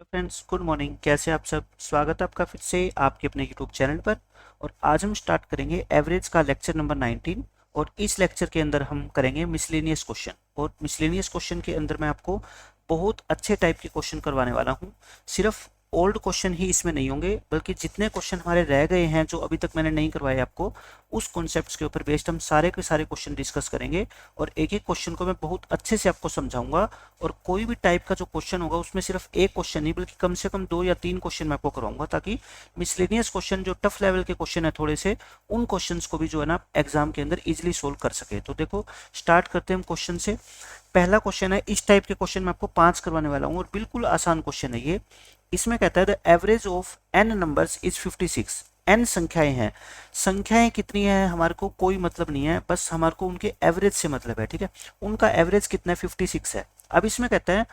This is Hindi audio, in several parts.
Hello friends, good morning. कैसे आप सब? स्वागत है आपका फिर से आपके अपने यूट्यूब चैनल पर। और आज हम स्टार्ट करेंगे एवरेज का लेक्चर नंबर 19। और इस लेक्चर के अंदर हम करेंगे मिसलेनियस क्वेश्चन। और मिसलेनियस क्वेश्चन के अंदर मैं आपको बहुत अच्छे टाइप के क्वेश्चन करवाने वाला हूँ। सिर्फ ओल्ड क्वेश्चन ही इसमें नहीं होंगे, बल्कि जितने क्वेश्चन हमारे रह गए हैं जो अभी तक मैंने नहीं करवाए आपको, उस कॉन्सेप्ट्स के ऊपर बेस्ड हम सारे के सारे क्वेश्चन डिस्कस करेंगे। और एक एक क्वेश्चन को मैं बहुत अच्छे से आपको समझाऊंगा। और कोई भी टाइप का जो क्वेश्चन होगा उसमें सिर्फ एक क्वेश्चन नहीं बल्कि कम से कम 2 या 3 क्वेश्चन मैं आपको करवाऊंगा, ताकि मिसलेनियस क्वेश्चन जो टफ लेवल के क्वेश्चन है थोड़े से, उन क्वेश्चंस को भी जो है ना एग्जाम के अंदर इजीली सोल्व कर सके। तो देखो, स्टार्ट करते हैं हम क्वेश्चन से। पहला क्वेश्चन है, इस टाइप के क्वेश्चन मैं आपको 5 करवाने वाला हूँ और बिल्कुल आसान क्वेश्चन है ये। इसमें कहता है the average of n numbers is 56। N संख्याएं हैं। संख्याएं कितनी है हमारे को कोई मतलब नहीं है, बस हमारे को उनके एवरेज से मतलब है। ठीक है, उनका एवरेज कितना है? 56 है। अब इसमें कहता है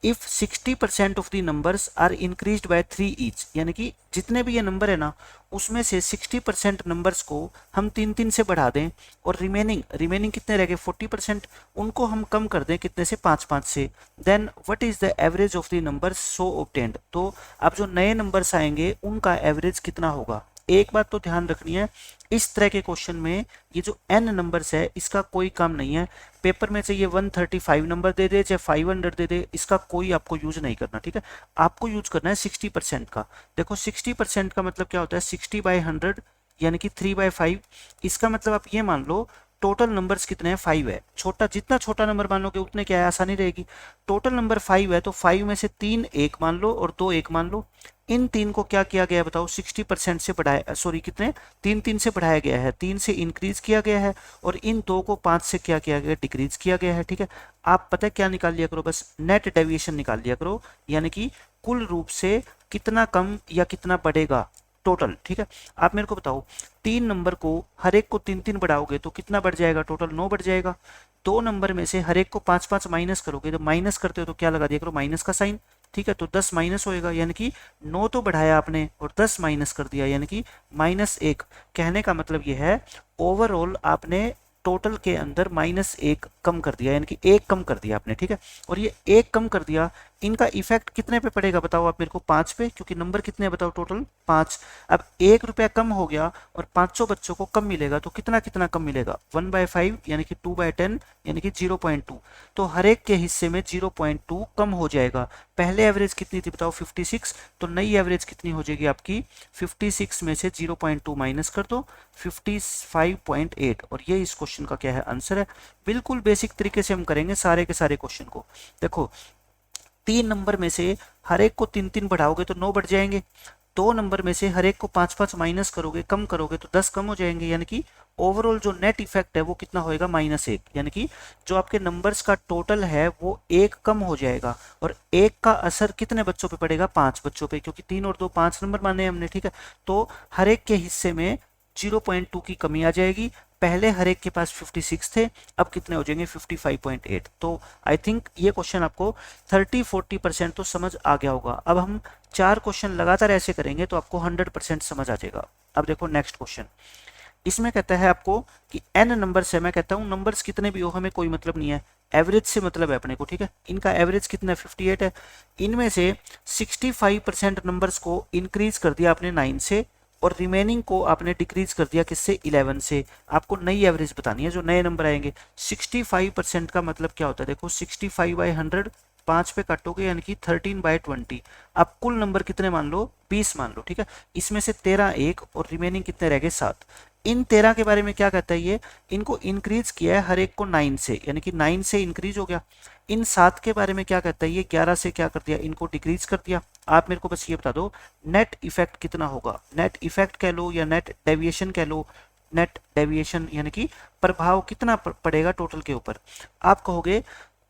if 60% of the numbers are increased by 3 each, यानी कि जितने भी ये नंबर है ना, उसमें से 60% नंबर्स को हम 3 3 से बढ़ा दें, और रिमेनिंग रिमेनिंग कितने रह गए? 40%, उनको हम कम कर दें कितने से? 5 5 से। Then what is the average of the numbers so obtained. तो अब जो नए नंबर्स आएंगे उनका एवरेज कितना होगा? एक बात तो ध्यान रखनी है, इस तरह के क्वेश्चन में ये जो एन नंबर्स है इसका कोई काम नहीं है। पेपर में चाहिए 135 नंबर दे दे चाहे 500 दे दे, इसका कोई आपको यूज नहीं करना। ठीक है, आपको यूज करना है 60% का। देखो 60% का मतलब क्या होता है? 60/100 यानी कि 3/5। इसका मतलब आप ये मान लो टोटल नंबर्स कितने हैं? 5 है। छोटा जितना छोटा नंबर मान लोगे उतने क्या है आसानी रहेगी। टोटल नंबर 5 है, तो 5 में से 3 एक मान लो और 2 एक मान लो। इन 3 को क्या किया गया है बताओ? 60% से बढ़ाया, सॉरी कितने? 3 3 से बढ़ाया गया है, 3 से इंक्रीज किया गया है, और इन 2 को 5 से क्या किया गया? डिक्रीज किया गया है। ठीक है, आप पता है क्या निकाल लिया करो? बस नेट डेविएशन निकाल लिया करो, यानी कि कुल रूप से कितना कम या कितना बढ़ेगा टोटल। ठीक है, आप मेरे को बताओ, 3 नंबर को हर एक को 3 3 बढ़ाओगे तो कितना बढ़ जाएगा? टोटल 9 बढ़ जाएगा। 2 नंबर में से हर एक को 5 5 माइनस करोगे, तो माइनस करते हो तो क्या लगा दिया करो? माइनस का साइन। ठीक है, तो 10 माइनस होएगा, यानी कि 9 तो बढ़ाया आपने और 10 माइनस कर दिया, यानी कि -1। कहने का मतलब ये है, ओवरऑल आपने टोटल के अंदर -1 कम कर दिया, यानी कि 1 कम कर दिया आपने। ठीक है, और ये 1 कम कर दिया, इनका इफेक्ट कितने पे पड़ेगा बताओ आप मेरे को? 5 पे, क्योंकि नंबर कितने बताओ? टोटल 5। अब 1 रुपया कम हो गया और 500 बच्चों को कम मिलेगा, तो कितना कितना कम मिलेगा? 1/5 यानी कि 2/10 यानी कि 0.2। तो हर एक के हिस्से में 0.2 कम हो जाएगा। पहले एवरेज कितनी थी बताओ? 56। तो नई एवरेज कितनी हो जाएगी आपकी? 56 में से 0.2 माइनस कर दो, 55.8। और ये इस क्वेश्चन का क्या है? आंसर है। बिल्कुल बेसिक तरीके से हम करेंगे सारे के सारे क्वेश्चन को। देखो, 3 नंबर में से हर एक को 3 3 बढ़ाओगे तो 9 बढ़ जाएंगे। 2 नंबर में से हर एक को 5 5 माइनस करोगे, कम करोगे तो 10 कम हो जाएंगे, यानी कि ओवरऑल जो नेट इफेक्ट है वो कितना होएगा? -1। यानी कि जो आपके नंबर्स का टोटल है वो 1 कम हो जाएगा। और 1 का असर कितने बच्चों पे पड़ेगा? 5 बच्चों पे, क्योंकि 3 और 2 5 नंबर माने हमने। ठीक है, तो हर एक के हिस्से में 0.2 की कमी आ जाएगी। पहले हर एक के पास 56 थे, अब कितने हो जाएंगे? 55.8। तो आई थिंक ये क्वेश्चन आपको 30-40% तो समझ आ गया होगा। अब हम 4 क्वेश्चन लगातार ऐसे करेंगे तो आपको 100% समझ आ जाएगा। अब देखो नेक्स्ट क्वेश्चन। इसमें कहता है आपको कि एन नंबर्स है। मैं कहता हूँ नंबर्स कितने भी हो हमें कोई मतलब नहीं है, एवरेज से मतलब है अपने को। ठीक है, इनका एवरेज कितना है? 58 है। इनमें से 65% नंबर्स को इंक्रीज कर दिया आपने 9 से, और रिमेनिंग को आपने डिक्रीज कर दिया किससे? 11 से। आपको नई एवरेज बतानी है जो नए नंबर आएंगे। 65% का मतलब क्या होता है? देखो 65/100, 5 पे काटोगे यानी कि 13/20। अब कुल नंबर कितने मान लो? 20 मान लो। ठीक है, इसमें से 13 एक और रिमेनिंग कितने रह गए? 7। इन 13 के बारे में क्या कहता है ये? इनको इंक्रीज किया है हर एक को 9 से, यानी कि 9 से इंक्रीज हो गया। इन 7 के बारे में क्या कहता है ये? 11 से क्या कर दिया? इनको डिक्रीज कर दिया। आप मेरे को बस ये बता दो नेट इफेक्ट कितना होगा? नेट इफेक्ट कह लो या नेट डेविएशन कह लो। नेट डेविएशन यानी कि प्रभाव कितना पड़ेगा टोटल के ऊपर? आप कहोगे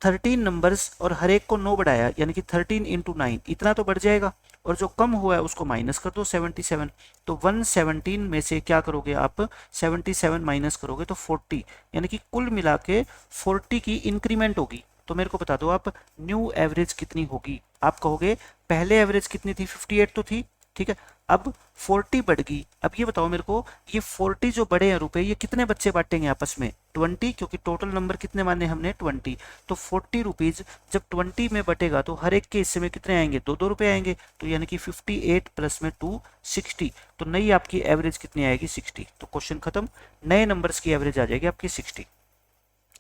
13 नंबर्स और हर एक को 9 बढ़ाया, यानी कि 13 इंटू 9, इतना तो बढ़ जाएगा। और जो कम हुआ है उसको माइनस कर दो, 77। तो 117 में से क्या करोगे आप? 77 माइनस करोगे तो 40, यानी कि कुल मिला के 40 की इंक्रीमेंट होगी। तो मेरे को बता दो आप न्यू एवरेज कितनी होगी? आप कहोगे पहले एवरेज कितनी थी? 58 तो थी। ठीक है, अब 40 बढ़ गई। अब ये बताओ मेरे को, ये 40 जो बड़े हैं रुपए, ये कितने बच्चे बांटेंगे आपस में? 20, क्योंकि टोटल नंबर कितने माने हमने? 20। तो 40 रुपीज जब 20 में बटेगा तो हर एक के हिस्से में कितने आएंगे? 2-2 रुपए आएंगे। तो यानी कि 58 प्लस में 2 60। तो नई आपकी एवरेज कितनी आएगी? 60। तो क्वेश्चन खत्म, नए नंबर्स की एवरेज आ जाएगी आपकी 60।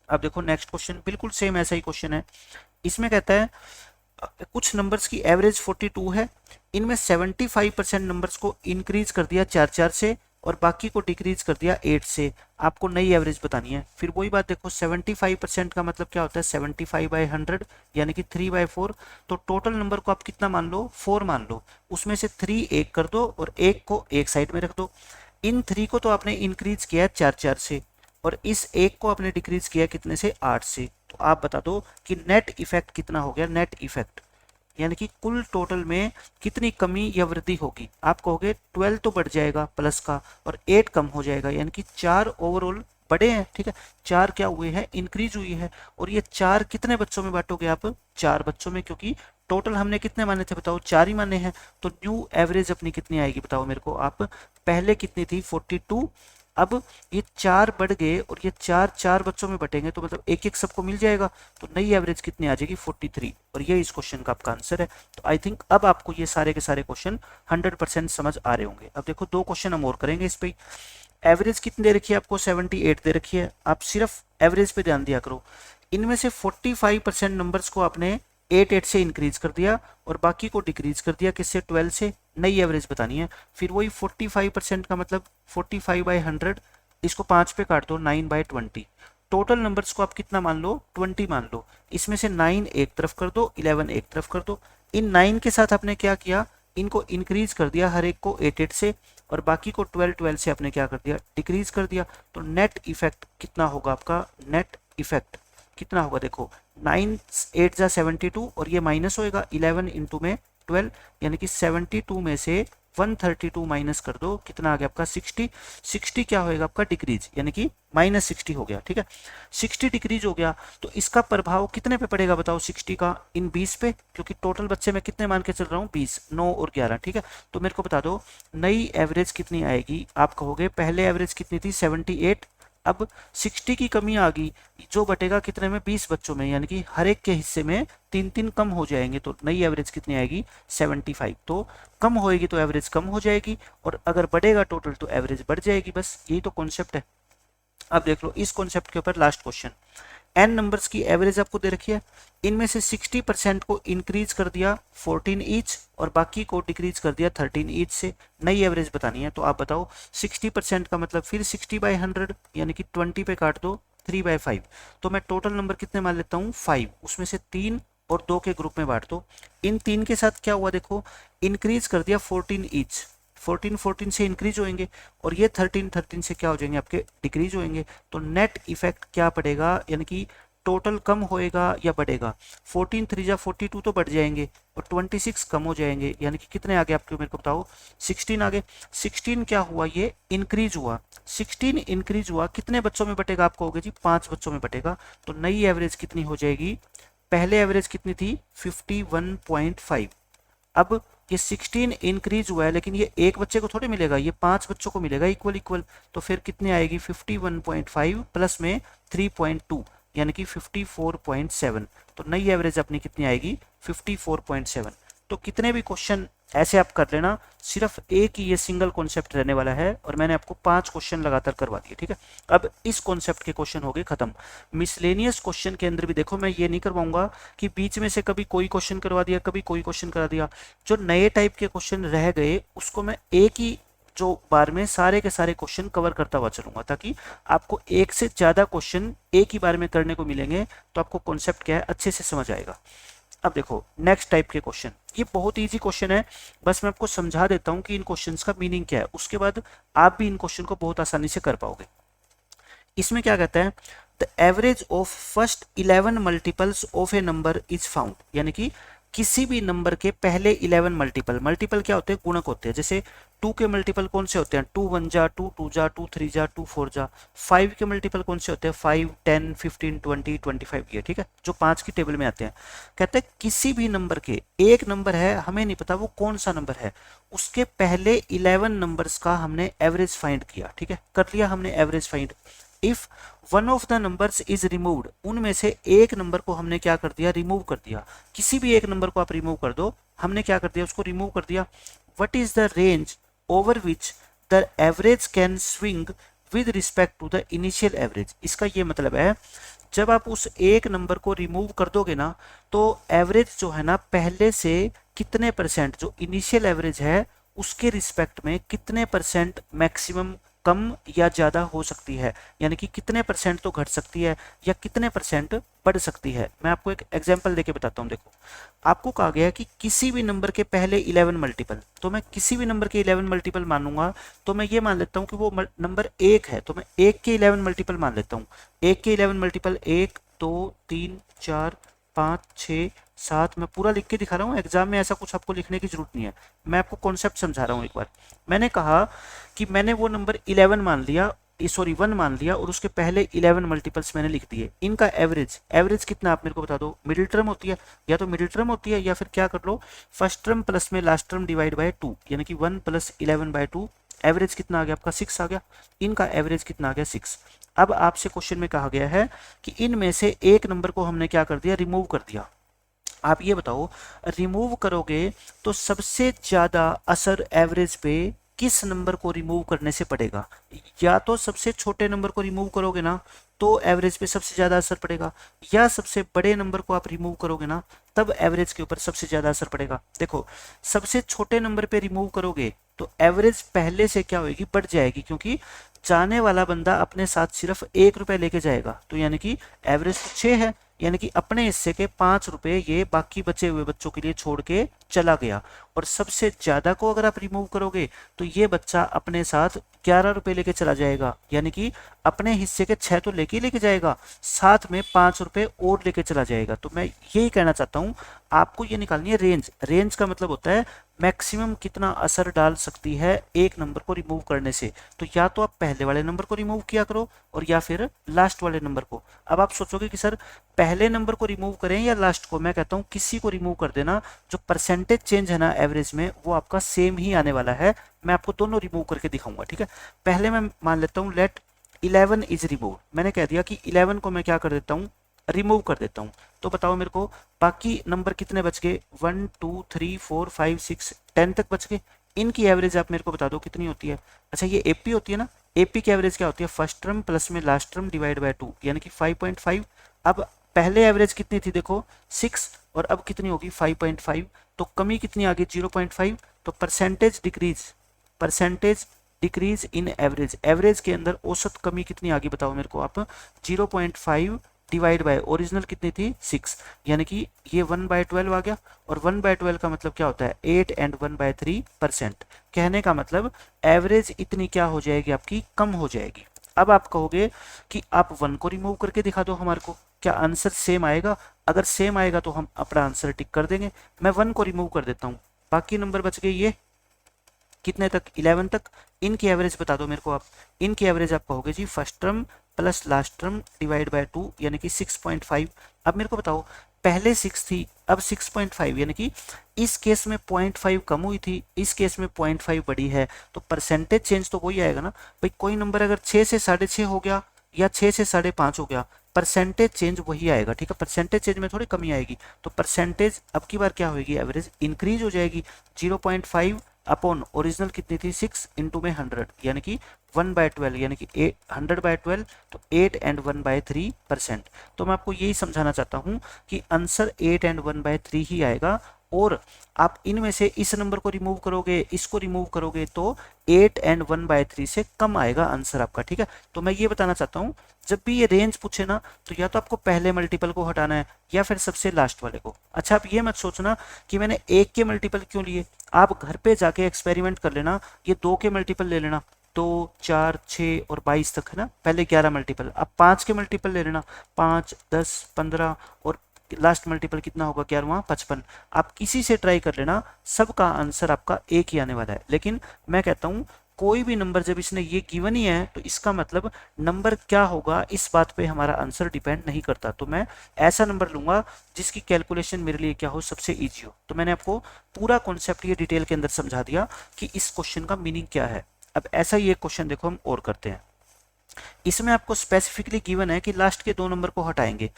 अब देखो नेक्स्ट क्वेश्चन बिल्कुल सेम ऐसा ही क्वेश्चन है। इसमें कहता है कुछ नंबर्स की एवरेज 42 है, इनमें 75% नंबर्स को इंक्रीज कर दिया 4-4 से और बाकी को डिक्रीज कर दिया 8 से। आपको नई एवरेज बतानी है। फिर वही बात देखो, 75% का मतलब क्या होता है? 75/100 यानी कि 3/4। तो टोटल नंबर को आप कितना मान लो? 4 मान लो। उसमें से 3 एक कर दो और एक को एक साइड में रख दो। इन 3 को तो आपने इंक्रीज किया 4-4 से और इस एक को आपने डिक्रीज किया कितने से? 8 से। तो आप बता दो कि नेट इफेक्ट कितना हो गया? नेट इफेक्ट यानी कि कुल टोटल में कितनी कमी या वृद्धि होगी? आप कहोगे 12 तो बढ़ जाएगा प्लस का और 8 कम हो जाएगा, यानी कि 4 ओवरऑल बड़े हैं। ठीक है, 4 क्या हुए हैं? इंक्रीज हुई है। और ये 4 कितने बच्चों में बांटोगे आप? 4 बच्चों में, क्योंकि टोटल हमने कितने माने थे बताओ? 4 ही माने हैं। तो न्यू एवरेज अपनी कितनी आएगी बताओ मेरे को आप? पहले कितनी थी? 42। अब ये 4 बढ़ गए और ये 4 बच्चों में बटेंगे तो मतलब एक एक सबको मिल जाएगा। तो नई एवरेज कितनी आ जाएगी? 43। और ये इस क्वेश्चन का आपका आंसर है। तो आई थिंक अब आपको ये सारे के सारे क्वेश्चन 100% समझ आ रहे होंगे। अब देखो 2 क्वेश्चन हम और करेंगे इस पे। एवरेज कितनी दे रखी है आपको? 78 दे रखी है। आप सिर्फ एवरेज पे ध्यान दिया करो। इनमें से 45% नंबर्स को आपने 8 से इंक्रीज कर दिया और बाकी को डिक्रीज कर दिया किससे? 12 से। नई एवरेज बतानी है। फिर वही 45% का मतलब 45/100, इसको 5 पे काट दो, 9/20। टोटल नंबर्स को आप कितना मान लो? 20 मान लो। इसमें से 9 एक तरफ कर दो, 11 एक तरफ कर दो। इन 9 के साथ आपने क्या किया? इनको इंक्रीज कर दिया हर एक को 8 से और बाकी को 12 से आपने क्या कर दिया? डिक्रीज कर दिया। तो नेट इफेक्ट कितना होगा आपका? नेट इफेक्ट कितना होगा? देखो 9 8 जा 72 और ये माइनस होएगा 11 इंटू में 12, यानी कि 72 में से 132 माइनस कर दो, कितना आ गया आपका? 60। 60 क्या होएगा आपका? डिक्रीज, यानी कि -60 हो गया। ठीक है, 60 डिक्रीज हो गया। तो इसका प्रभाव कितने पे पड़ेगा बताओ? 60 का इन 20 पे, क्योंकि टोटल बच्चे मैं कितने मान के चल रहा हूँ? 20, 9 और 11। ठीक है, तो मेरे को बता दो नई एवरेज कितनी आएगी? आप कहोगे पहले एवरेज कितनी थी? 78। अब 60 की कमी आ गई, जो बटेगा कितने में? 20 बच्चों में, यानी कि हर एक के हिस्से में 3-3 कम हो जाएंगे। तो नई एवरेज कितनी आएगी? 75। तो कम होएगी तो एवरेज कम हो जाएगी और अगर बढ़ेगा टोटल तो एवरेज बढ़ जाएगी। बस यही तो कॉन्सेप्ट है। अब देख लो इस कॉन्सेप्ट के ऊपर लास्ट क्वेश्चन। एन नंबर्स की एवरेज आपको दे रखी है, इनमें से 60% को इंक्रीज कर दिया 14 ईच और बाकी को डिक्रीज कर दिया 13 ईच से। नई एवरेज बतानी है। तो आप बताओ 60% का मतलब फिर 60/100 यानी कि 20 पे काट दो, 3/5। तो मैं टोटल नंबर कितने मान लेता हूँ? 5। उसमें से 3 और 2 के ग्रुप में बांट दो। इन 3 के साथ क्या हुआ? देखो इंक्रीज कर दिया 14 ईच, 14 से इंक्रीज होंगे और ये 13 से क्या हो जाएंगे? आपके डिक्रीज होंगे। तो नेट इफेक्ट क्या पड़ेगा? यानी कि टोटल कम होएगा या बढ़ेगा? 14 3 जा 42 तो बढ़ जाएंगे और 26 कम हो जाएंगे, यानी कि कितने आगे आपके? मेरे को बताओ 16 आगे। 16 क्या हुआ? ये इंक्रीज हुआ। 16 इंक्रीज हुआ, कितने बच्चों में बटेगा? आप कहोगे जी 5 बच्चों में बटेगा। तो नई एवरेज कितनी हो जाएगी? पहले एवरेज कितनी थी? 51.5। अब ये 16 इंक्रीज हुआ है लेकिन ये एक बच्चे को थोड़े मिलेगा, ये 5 बच्चों को मिलेगा इक्वल इक्वल। तो फिर कितनी आएगी? 51.5 प्लस में 3.2 यानी कि 54.7। तो नई एवरेज अपनी कितनी आएगी? 54.7। तो कितने भी क्वेश्चन ऐसे आप कर लेना, सिर्फ एक ही ये सिंगल कॉन्सेप्ट रहने वाला है और मैंने आपको 5 क्वेश्चन लगातार करवा दिए। ठीक है, अब इस कॉन्सेप्ट के क्वेश्चन हो गए खत्म। मिसलेनियस क्वेश्चन के अंदर भी देखो मैं ये नहीं करवाऊंगा कि बीच में से कभी कोई क्वेश्चन करवा दिया कभी कोई क्वेश्चन करा दिया। जो नए टाइप के क्वेश्चन रह गए उसको मैं एक ही जो बार में सारे के सारे क्वेश्चन कवर करता हुआ चलूंगा, ताकि आपको एक से ज्यादा क्वेश्चन एक ही बार में करने को मिलेंगे। तो आपको कॉन्सेप्ट क्या है अच्छे से समझ आएगा। अब देखो नेक्स्ट टाइप के क्वेश्चन, ये बहुत इजी क्वेश्चन है, बस मैं आपको समझा देता हूं कि इन क्वेश्चंस का मीनिंग क्या है, उसके बाद आप भी इन क्वेश्चन को बहुत आसानी से कर पाओगे। इसमें क्या कहता है? The average of first 11 multiples of A number is found, यानी कि किसी भी नंबर के पहले 11 मल्टीपल, मल्टीपल क्या होते हैं, गुणक होते हैं। जैसे 2 के मल्टीपल कौन से होते हैं, 2 1 जा, 2 2 जा, 2 3 जा, 2 4 जा। 5 के मल्टीपल कौन से होते हैं, 5 10 15 20 25 ये, ठीक है, जो 5 की टेबल में आते हैं। कहते हैं किसी भी नंबर के, एक नंबर है हमें नहीं पता वो कौन सा नंबर है, उसके पहले 11 नंबर्स का हमने एवरेज फाइंड किया, ठीक है, कर लिया हमने average find. If one of the numbers is removed, उनमें से एक नंबर को हमने क्या कर दिया, रिमूव कर दिया। किसी भी एक नंबर को आप रिमूव कर दो, हमने क्या कर दिया, उसको रिमूव कर दिया। What is the range over which the average can swing with respect to the initial average. इसका ये मतलब है जब आप उस एक नंबर को रिमूव कर दोगे ना, तो एवरेज जो है ना पहले से कितने परसेंट, जो इनिशियल एवरेज है उसके रिस्पेक्ट में कितने परसेंट मैक्सिमम कम या ज़्यादा हो सकती है, यानी कि कितने परसेंट तो घट सकती है या कितने परसेंट बढ़ सकती है। मैं आपको एक एग्जांपल देके बताता हूँ। देखो, आपको कहा गया है कि किसी भी नंबर के पहले 11 मल्टीपल, तो मैं किसी भी नंबर के 11 मल्टीपल मानूंगा, तो मैं ये मान लेता हूँ कि वो नंबर एक है, तो मैं एक के 11 मल्टीपल मान लेता हूँ। एक के 11 मल्टीपल 1 2 3 4 5 6 7, मैं पूरा लिख के दिखा रहा हूँ, एग्जाम में ऐसा कुछ आपको लिखने की जरूरत नहीं है, मैं आपको कॉन्सेप्ट समझा रहा हूँ एक बार। मैंने कहा कि मैंने वो नंबर 11 मान लिया, सॉरी 1 मान लिया, और उसके पहले 11 मल्टीपल्स मैंने लिख दिए। इनका एवरेज, एवरेज कितना आप मेरे को बता दो, मिडिल टर्म होती है, या तो मिडिल टर्म होती है या फिर क्या कर लो, फर्स्ट टर्म प्लस में लास्ट टर्म डिवाइड बाय 2, यानी कि 1 + 11 बाय 2। एवरेज कितना आ गया आपका, 6 आ गया। इनका एवरेज कितना आ गया, 6। अब आपसे क्वेश्चन में कहा गया है कि इनमें से एक नंबर को हमने क्या कर दिया, रिमूव कर दिया। आप ये बताओ, रिमूव करोगे तो सबसे ज्यादा असर एवरेज पे किस नंबर को रिमूव करने से पड़ेगा। या तो सबसे छोटे नंबर को रिमूव करोगे ना तो एवरेज पे सबसे ज्यादा असर पड़ेगा, या सबसे बड़े नंबर को आप रिमूव करोगे ना तब एवरेज के ऊपर सबसे ज्यादा असर पड़ेगा। देखो, सबसे छोटे नंबर पे रिमूव करोगे तो एवरेज पहले से क्या होगी, बढ़ जाएगी, क्योंकि जाने वाला बंदा अपने साथ सिर्फ 1 रुपए लेके जाएगा, तो यानी कि एवरेज तो 6 है, यानी कि अपने हिस्से के 5 रुपए ये बाकी बचे हुए बच्चों के लिए छोड़ के चला गया। और सबसे ज्यादा को अगर आप रिमूव करोगे तो ये बच्चा अपने साथ 11 रुपए लेके चला जाएगा, यानी कि अपने हिस्से के 6 तो लेके जाएगा, साथ में 5 रुपए और लेके चला जाएगा। तो मैं यही कहना चाहता हूँ, आपको ये निकालनी है रेंज। रेंज का मतलब होता है मैक्सिमम कितना असर डाल सकती है एक नंबर को रिमूव करने से। तो या तो आप पहले वाले नंबर को रिमूव किया करो और या फिर लास्ट वाले नंबर को। अब आप सोचोगे कि सर पहले नंबर को रिमूव करें या लास्ट को, मैं कहता हूं किसी को रिमूव कर देना, जो परसेंटेज चेंज है ना एवरेज में वो आपका सेम ही आने वाला है। मैं आपको दोनों रिमूव करके दिखाऊंगा, ठीक है। पहले मैं मान लेता हूं लेट 11 इज रिमूव, मैंने कह दिया कि 11 को मैं क्या कर देता हूं, रिमूव कर देता हूं। तो बताओ मेरे को बाकी नंबर कितने बच गए, 1 2 3 4 5 6 10 तक बच गए। इनकी एवरेज आप मेरे को बता दो कितनी होती है। अच्छा, ये एपी होती है ना, एपी की एवरेज क्या होती है, फर्स्ट टर्म प्लस में लास्ट टर्म डिवाइड बाय 2, यानी कि 5.5। अब पहले एवरेज कितनी थी देखो 6, और अब कितनी होगी 5.5, तो कमी कितनी आ गई 0.5। तो percentage decrease in average, average के अंदर औसत कमी कितनी आ गई बताओ मेरे को आप, 0.5 डिवाइड बाय ओरिजिनल कितनी थी 6, यानी कि ये 1/12 आ गया। और 1/12 का मतलब क्या होता है, 8 एंड 1/3%। कहने का मतलब एवरेज इतनी क्या हो जाएगी आपकी, कम हो जाएगी। अब आप कहोगे कि आप 1 को रिमूव करके दिखा दो हमारे को, क्या आंसर सेम आएगा। अगर सेम आएगा तो हम अपना आंसर टिक कर देंगे। मैं 1 को रिमूव कर देता हूँ, बाकी नंबर बच गए ये कितने तक, 11 तक। इनकी एवरेज बता दो मेरे को आप। इनकी एवरेज आप कहोगे जी first term plus last term divide by 2, यानी कि 6.5। अब मेरे को बताओ पहले 6 थी अब 6.5, यानी कि इस केस में 0.5 कम हुई थी, इस केस में 0.5 बढ़ी है, तो परसेंटेज चेंज तो वही आएगा ना भाई। कोई नंबर अगर 6 से 6.5 हो गया या 6 से 5.5 हो गया, परसेंटेज चेंज वही आएगा, ठीक है। परसेंटेज चेंज में थोड़ी कमी आएगी, तो परसेंटेज अब की बार क्या होगी, एवरेज इंक्रीज हो जाएगी। 0.5 अपॉन ओरिजिनल कितनी थी 6 इंटू में 100, यानी कि 1/12, यानी कि 100/12, तो 8 एंड 1/3%। तो मैं आपको यही समझाना चाहता हूँ कि आंसर 8 एंड 1/3 ही आएगा। और आप इनमें से इस नंबर को रिमूव करोगे, इसको रिमूव करोगे, तो 8 एंड 1/3 से कम आएगा आंसर आपका, ठीक है। तो मैं ये बताना चाहता हूँ, जब भी ये रेंज पूछे ना तो या तो आपको पहले मल्टीपल को हटाना है या फिर सबसे लास्ट वाले को। अच्छा, आप ये मत सोचना कि मैंने 1 के मल्टीपल क्यों लिए, आप घर पे जाके एक्सपेरिमेंट कर लेना, ये 2 के मल्टीपल ले लेना, 2 4 6 और 22 तक है ना, पहले 11 मल्टीपल। अब 5 के मल्टीपल ले लेना, 5 10 15 और लास्ट मल्टीपल कितना होगा 11वां 55। आप किसी से ट्राई कर लेना, सबका आंसर आपका एक ही आने वाला है। लेकिन मैं कहता हूं कोई भी नंबर जब इसने ये गिवन ही है तो इसका मतलब नंबर क्या होगा इस बात पे हमारा आंसर डिपेंड नहीं करता। तो मैं ऐसा नंबर लूंगा जिसकी कैलकुलेशन मेरे लिए क्या हो, सबसे इजी हो। तो मैंने आपको पूरा कॉन्सेप्ट ये डिटेल के अंदर समझा दिया कि इस क्वेश्चन का मीनिंग क्या है। अब ऐसा ही एक क्वेश्चन देखो हम और करते हैं। इसमें आपको स्पेसिफिकली गिवन है कि लास्ट के 2 नंबर को हटाएंगे।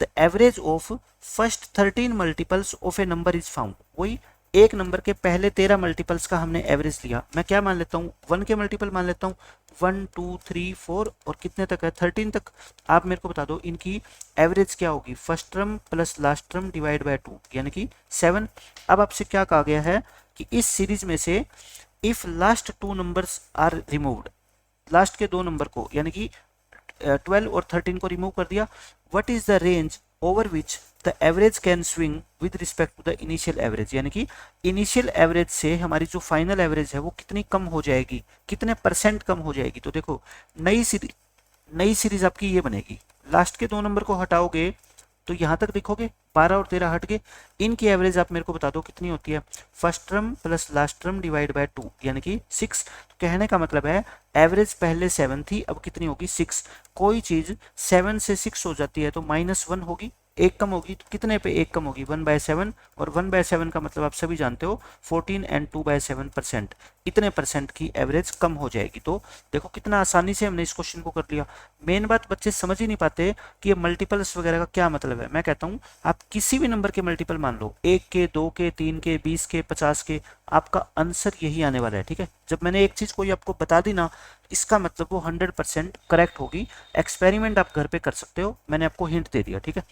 The average of first 13 multiples of A number is found. वही एक नंबर के पहले 13 मल्टीपल्स का हमने एवरेज लिया। मैं क्या मान लेता हूँ, 1 के मल्टीपल मान लेता हूँ, 1 2 3 4 और कितने तक है 13 तक। आप मेरे को बता दो इनकी एवरेज क्या होगी, first term plus last term divide by 2 यानी कि 7। अब आपसे क्या कहा गया है कि इस सीरीज में से if last 2 numbers are removed, last के 2 नंबर को यानी कि 12 और 13 को रिमूव कर दिया, what is the range over which the average can swing with respect to the initial average. यानी कि इनिशियल एवरेज से हमारी जो फाइनल एवरेज है वो कितनी कम हो जाएगी, कितने परसेंट कम हो जाएगी। तो देखो नई सीरीज आपकी ये बनेगी, लास्ट के 2 नंबर को हटाओगे तो यहाँ तक लिखोगे 12 और 13 हट गए, इनकी एवरेज आप मेरे को बता दो कितनी होती है, first term plus last term divide by 2 यानी कि 6। तो कहने का मतलब है एवरेज पहले 7 थी, अब कितनी होगी 6। कोई चीज 7 से 6 हो जाती है तो -1 होगी, एक कम होगी तो कितने पे एक कम होगी 1/7, और 1/7 का मतलब आप सभी जानते हो 14 एंड 2/7%, इतने परसेंट की एवरेज कम हो जाएगी। तो देखो कितना आसानी से हमने इस क्वेश्चन को कर लिया। मेन बात बच्चे समझ ही नहीं पाते कि ये मल्टीपल्स वगैरह का क्या मतलब है। मैं कहता हूँ आप किसी भी नंबर के मल्टीपल मान लो, 1 के 2 के 3 के 20 के 50 के, आपका आंसर यही आने वाला है। ठीक है, जब मैंने एक चीज कोई आपको बता दी ना, इसका मतलब वो 100% करेक्ट होगी। एक्सपेरिमेंट आप घर पे कर सकते हो, मैंने आपको हिंट दे दिया। ठीक है,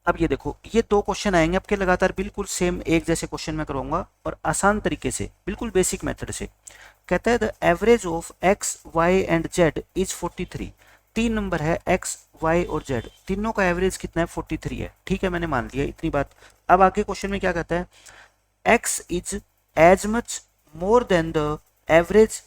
अब ये देखो ये 2 क्वेश्चन आएंगे आपके लगातार, बिल्कुल सेम एक जैसे क्वेश्चन मैं करवाऊंगा और आसान तरीके से, बिल्कुल बेसिक मेथड से। कहता है the average of x y and z is 43। 3 number है एक्स वाई और जेड, तीनों का एवरेज कितना है 43 है। ठीक है, मैंने मान लिया इतनी बात। अब आगे क्वेश्चन में क्या कहता है, x is as much more than the average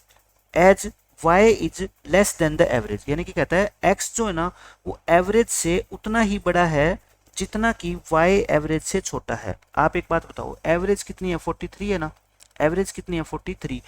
as y is less than the average. यानी कि कहता है x जो है ना वो एवरेज से उतना ही बड़ा है जितना कि y एवरेज से छोटा है। आप एक बात बताओ, एवरेज कितनी है 43 है ना, एवरेज कितनी है 43,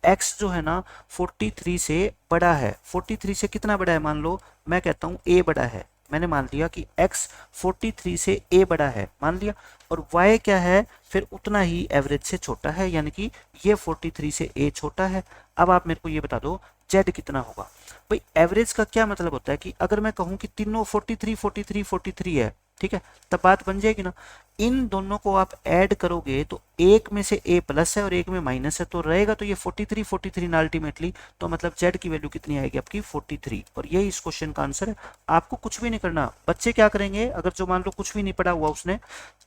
x जो है ना 43 से बड़ा है। 43 से कितना बड़ा है, मान लो मैं कहता हूँ a बड़ा है, मैंने मान लिया कि x 43 से a बड़ा है मान लिया, और y क्या है फिर उतना ही एवरेज से छोटा है, यानी कि ये 43 से a छोटा है। अब आप मेरे को ये बता दो z कितना होगा। भाई एवरेज का क्या मतलब होता है कि अगर मैं कहूँ कि तीनों 43 43 43 है, ठीक है, तब बात बन जाएगी ना। इन दोनों को आप ऐड करोगे तो एक में से a प्लस है और एक में माइनस है, तो रहेगा तो ये 43 43 ना अल्टीमेटली। तो मतलब z की वैल्यू कितनी आएगी आपकी 43, और यही इस क्वेश्चन का आंसर है। आपको कुछ भी नहीं करना, बच्चे क्या करेंगे, अगर जो मान लो कुछ भी नहीं पढ़ा हुआ उसने,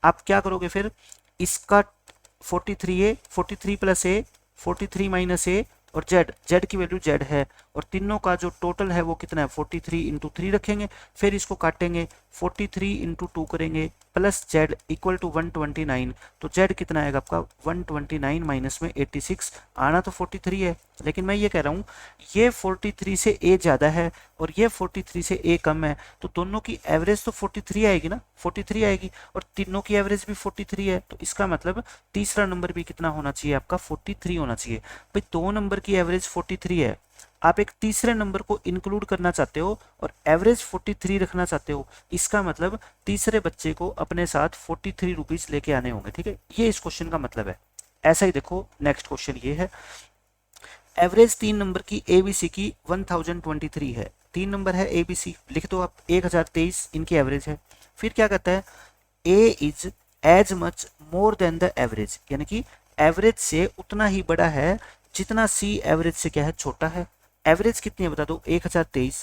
आप क्या करोगे फिर, इसका 43a 43 plus a 43 minus a और z की वैल्यू z है, और तीनों का जो टोटल है वो कितना है 43 इंटू 3 रखेंगे, फिर इसको काटेंगे 43 इंटू 2 करेंगे प्लस z इक्वल टू 129। तो z कितना आएगा आपका 129 माइनस में 86, आना तो 43 है, लेकिन मैं ये कह रहा हूँ ये 43 से a ज़्यादा है और ये 43 से a कम है, तो दोनों की एवरेज तो 43 आएगी ना, 43 आएगी, और तीनों की एवरेज भी 43 है। तो इसका मतलब तीसरा नंबर भी कितना होना चाहिए आपका 43 होना चाहिए। भाई 2 नंबर की एवरेज 43 है, आप एक तीसरे नंबर को इंक्लूड करना चाहते हो और एवरेज 43 रखना चाहते हो, इसका मतलब तीसरे बच्चे को अपने साथ 43 रुपीज लेके आने होंगे। ठीक है, ये इस क्वेश्चन का मतलब है। ऐसा ही देखो नेक्स्ट क्वेश्चन ये है, एवरेज 3 नंबर की एबीसी की 1023 है। 3 नंबर है एबीसी, लिख दो आप 1023 इनकी एवरेज है। फिर क्या कहता है, a is as much more than the average, यानी कि एवरेज से उतना ही बड़ा है जितना सी एवरेज से क्या है छोटा है। एवरेज कितनी है बता दो 1023,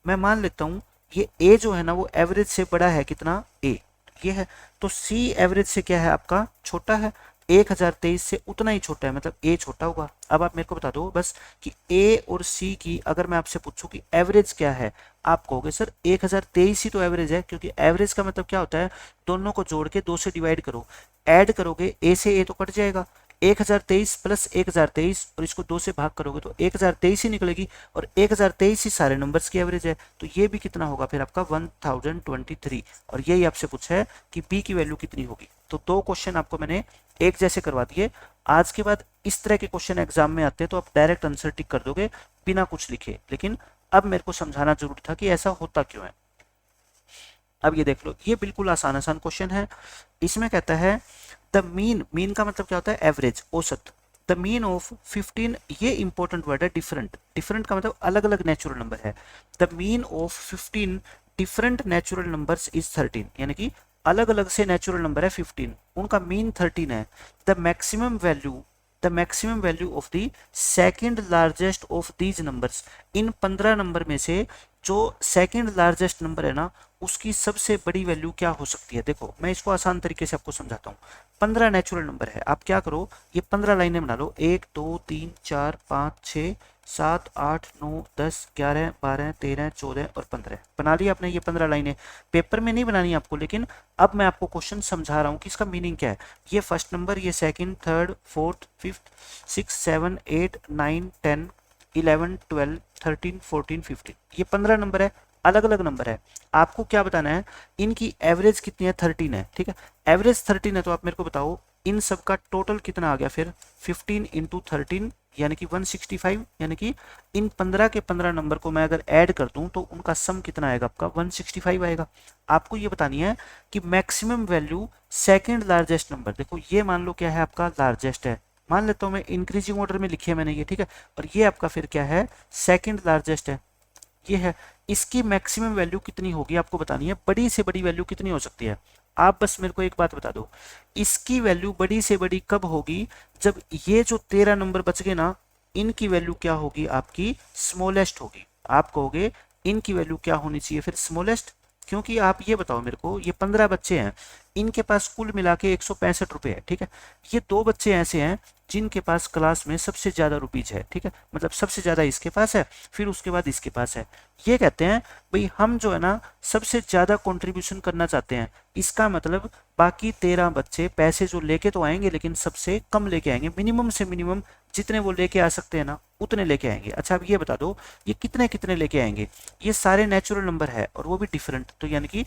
मैं मान लेता हूँ ये ए जो है ना वो एवरेज से बड़ा है कितना ए, ये है, तो सी एवरेज से क्या है आपका छोटा है, 1023 से उतना ही छोटा है, मतलब ए छोटा होगा। अब आप मेरे को बता दो बस कि ए और सी की अगर मैं आपसे पूछूं कि एवरेज क्या है, आप कहोगे सर 1023 ही तो एवरेज है, क्योंकि एवरेज का मतलब क्या होता है, दोनों को जोड़ के 2 से डिवाइड करो, ऐड करोगे ए से ए तो कट जाएगा, 1023 प्लस 1023 और इसको 2 से भाग करोगे तो 1023 ही निकलेगी और 1023 ही सारे नंबर्स की एवरेज है। तो ये भी कितना होगा फिर आपका 1023 और यही आपसे पूछा है कि बी की वैल्यू कितनी होगी। तो 2 क्वेश्चन आपको मैंने एक जैसे करवा दिए। आज के बाद इस तरह के क्वेश्चन एग्जाम में आते हैं तो आप डायरेक्ट आंसर टिक कर दोगे बिना कुछ लिखे, लेकिन अब मेरे को समझाना जरूरी था कि ऐसा होता क्यों है। अब ये देख लो, ये बिल्कुल आसान आसान क्वेश्चन है। इसमें कहता है द मीन का मतलब क्या होता है, एवरेज, औसत। द मीन ऑफ 15, ये इंपॉर्टेंट वर्ड है, डिफरेंट का मतलब अलग अलग नेचुरल नंबर है। The mean of 15 different natural numbers is 13, यानी कि अलग अलग से नेचुरल नंबर है 15, उनका मीन 13 है। The maximum value of the second largest of these numbers, in 15 number में से जो सेकंड लार्जेस्ट नंबर है ना, उसकी सबसे बड़ी वैल्यू क्या हो सकती है। देखो मैं इसको आसान तरीके से आपको समझाता हूँ। 15 नेचुरल नंबर है, आप क्या करो, ये 15 लाइनें बना लो, 1 2 3 4 5 6 7 8 9 10 11 12 13 14 और 15 बना लिया आपने। ये 15 लाइनें पेपर में नहीं बनानी आपको, लेकिन अब मैं आपको क्वेश्चन समझा रहा हूँ कि इसका मीनिंग क्या है। ये फर्स्ट नंबर, ये सेकंड, थर्ड, फोर्थ, फिफ्थ, 6 7 8 9 10 11 12 13 14 15, ये 15 नंबर है, अलग अलग नंबर है। आपको क्या बताना है, इनकी एवरेज कितनी है, 13 है, ठीक है। एवरेज 13 है तो आप मेरे को बताओ इन सब का टोटल कितना आ गया फिर। 15 इंटू 13 यानी कि 165, यानी कि इन 15 के 15 नंबर को मैं अगर ऐड कर दूं तो उनका सम कितना आएगा आपका, 165 आएगा। आपको ये बतानी है कि maximum value second largest number, देखो ये मान लो क्या है आपका, लार्जेस्ट है, मान लेता हूं मैं, इंक्रीजिंग ऑर्डर में लिखी है मैंने ये, ठीक है। और ये आपका फिर क्या है, सेकंड लार्जेस्ट है, ये है। इसकी मैक्सिमम वैल्यू कितनी होगी आपको बतानी है, बड़ी से बड़ी वैल्यू कितनी हो सकती है। आप बस मेरे को एक बात बता दो, इसकी वैल्यू बड़ी से बड़ी कब होगी, जब ये जो 13 नंबर बच गए ना, इनकी वैल्यू क्या होगी आपकी, स्मॉलेस्ट होगी। आप कहोगे इनकी वैल्यू क्या होनी चाहिए फिर, स्मॉलेस्ट, क्योंकि आप ये बताओ मेरे को, ये 15 बच्चे हैं, इनके पास कुल मिला के 165 रुपये है, ठीक है। ये 2 बच्चे ऐसे हैं जिनके पास क्लास में सबसे ज्यादा रुपीज है, ठीक है, मतलब सबसे ज्यादा इसके पास है, फिर उसके बाद इसके पास है। ये कहते हैं भाई हम जो है ना सबसे ज्यादा कंट्रीब्यूशन करना चाहते हैं, इसका मतलब बाकी 13 बच्चे पैसे जो लेके तो आएंगे लेकिन सबसे कम लेके आएंगे, मिनिमम से मिनिमम जितने वो लेके आ सकते हैं ना उतने लेके आएंगे। अच्छा अब ये बता दो ये कितने कितने लेके आएंगे, ये सारे नेचुरल नंबर है और वो भी डिफरेंट, तो यानी कि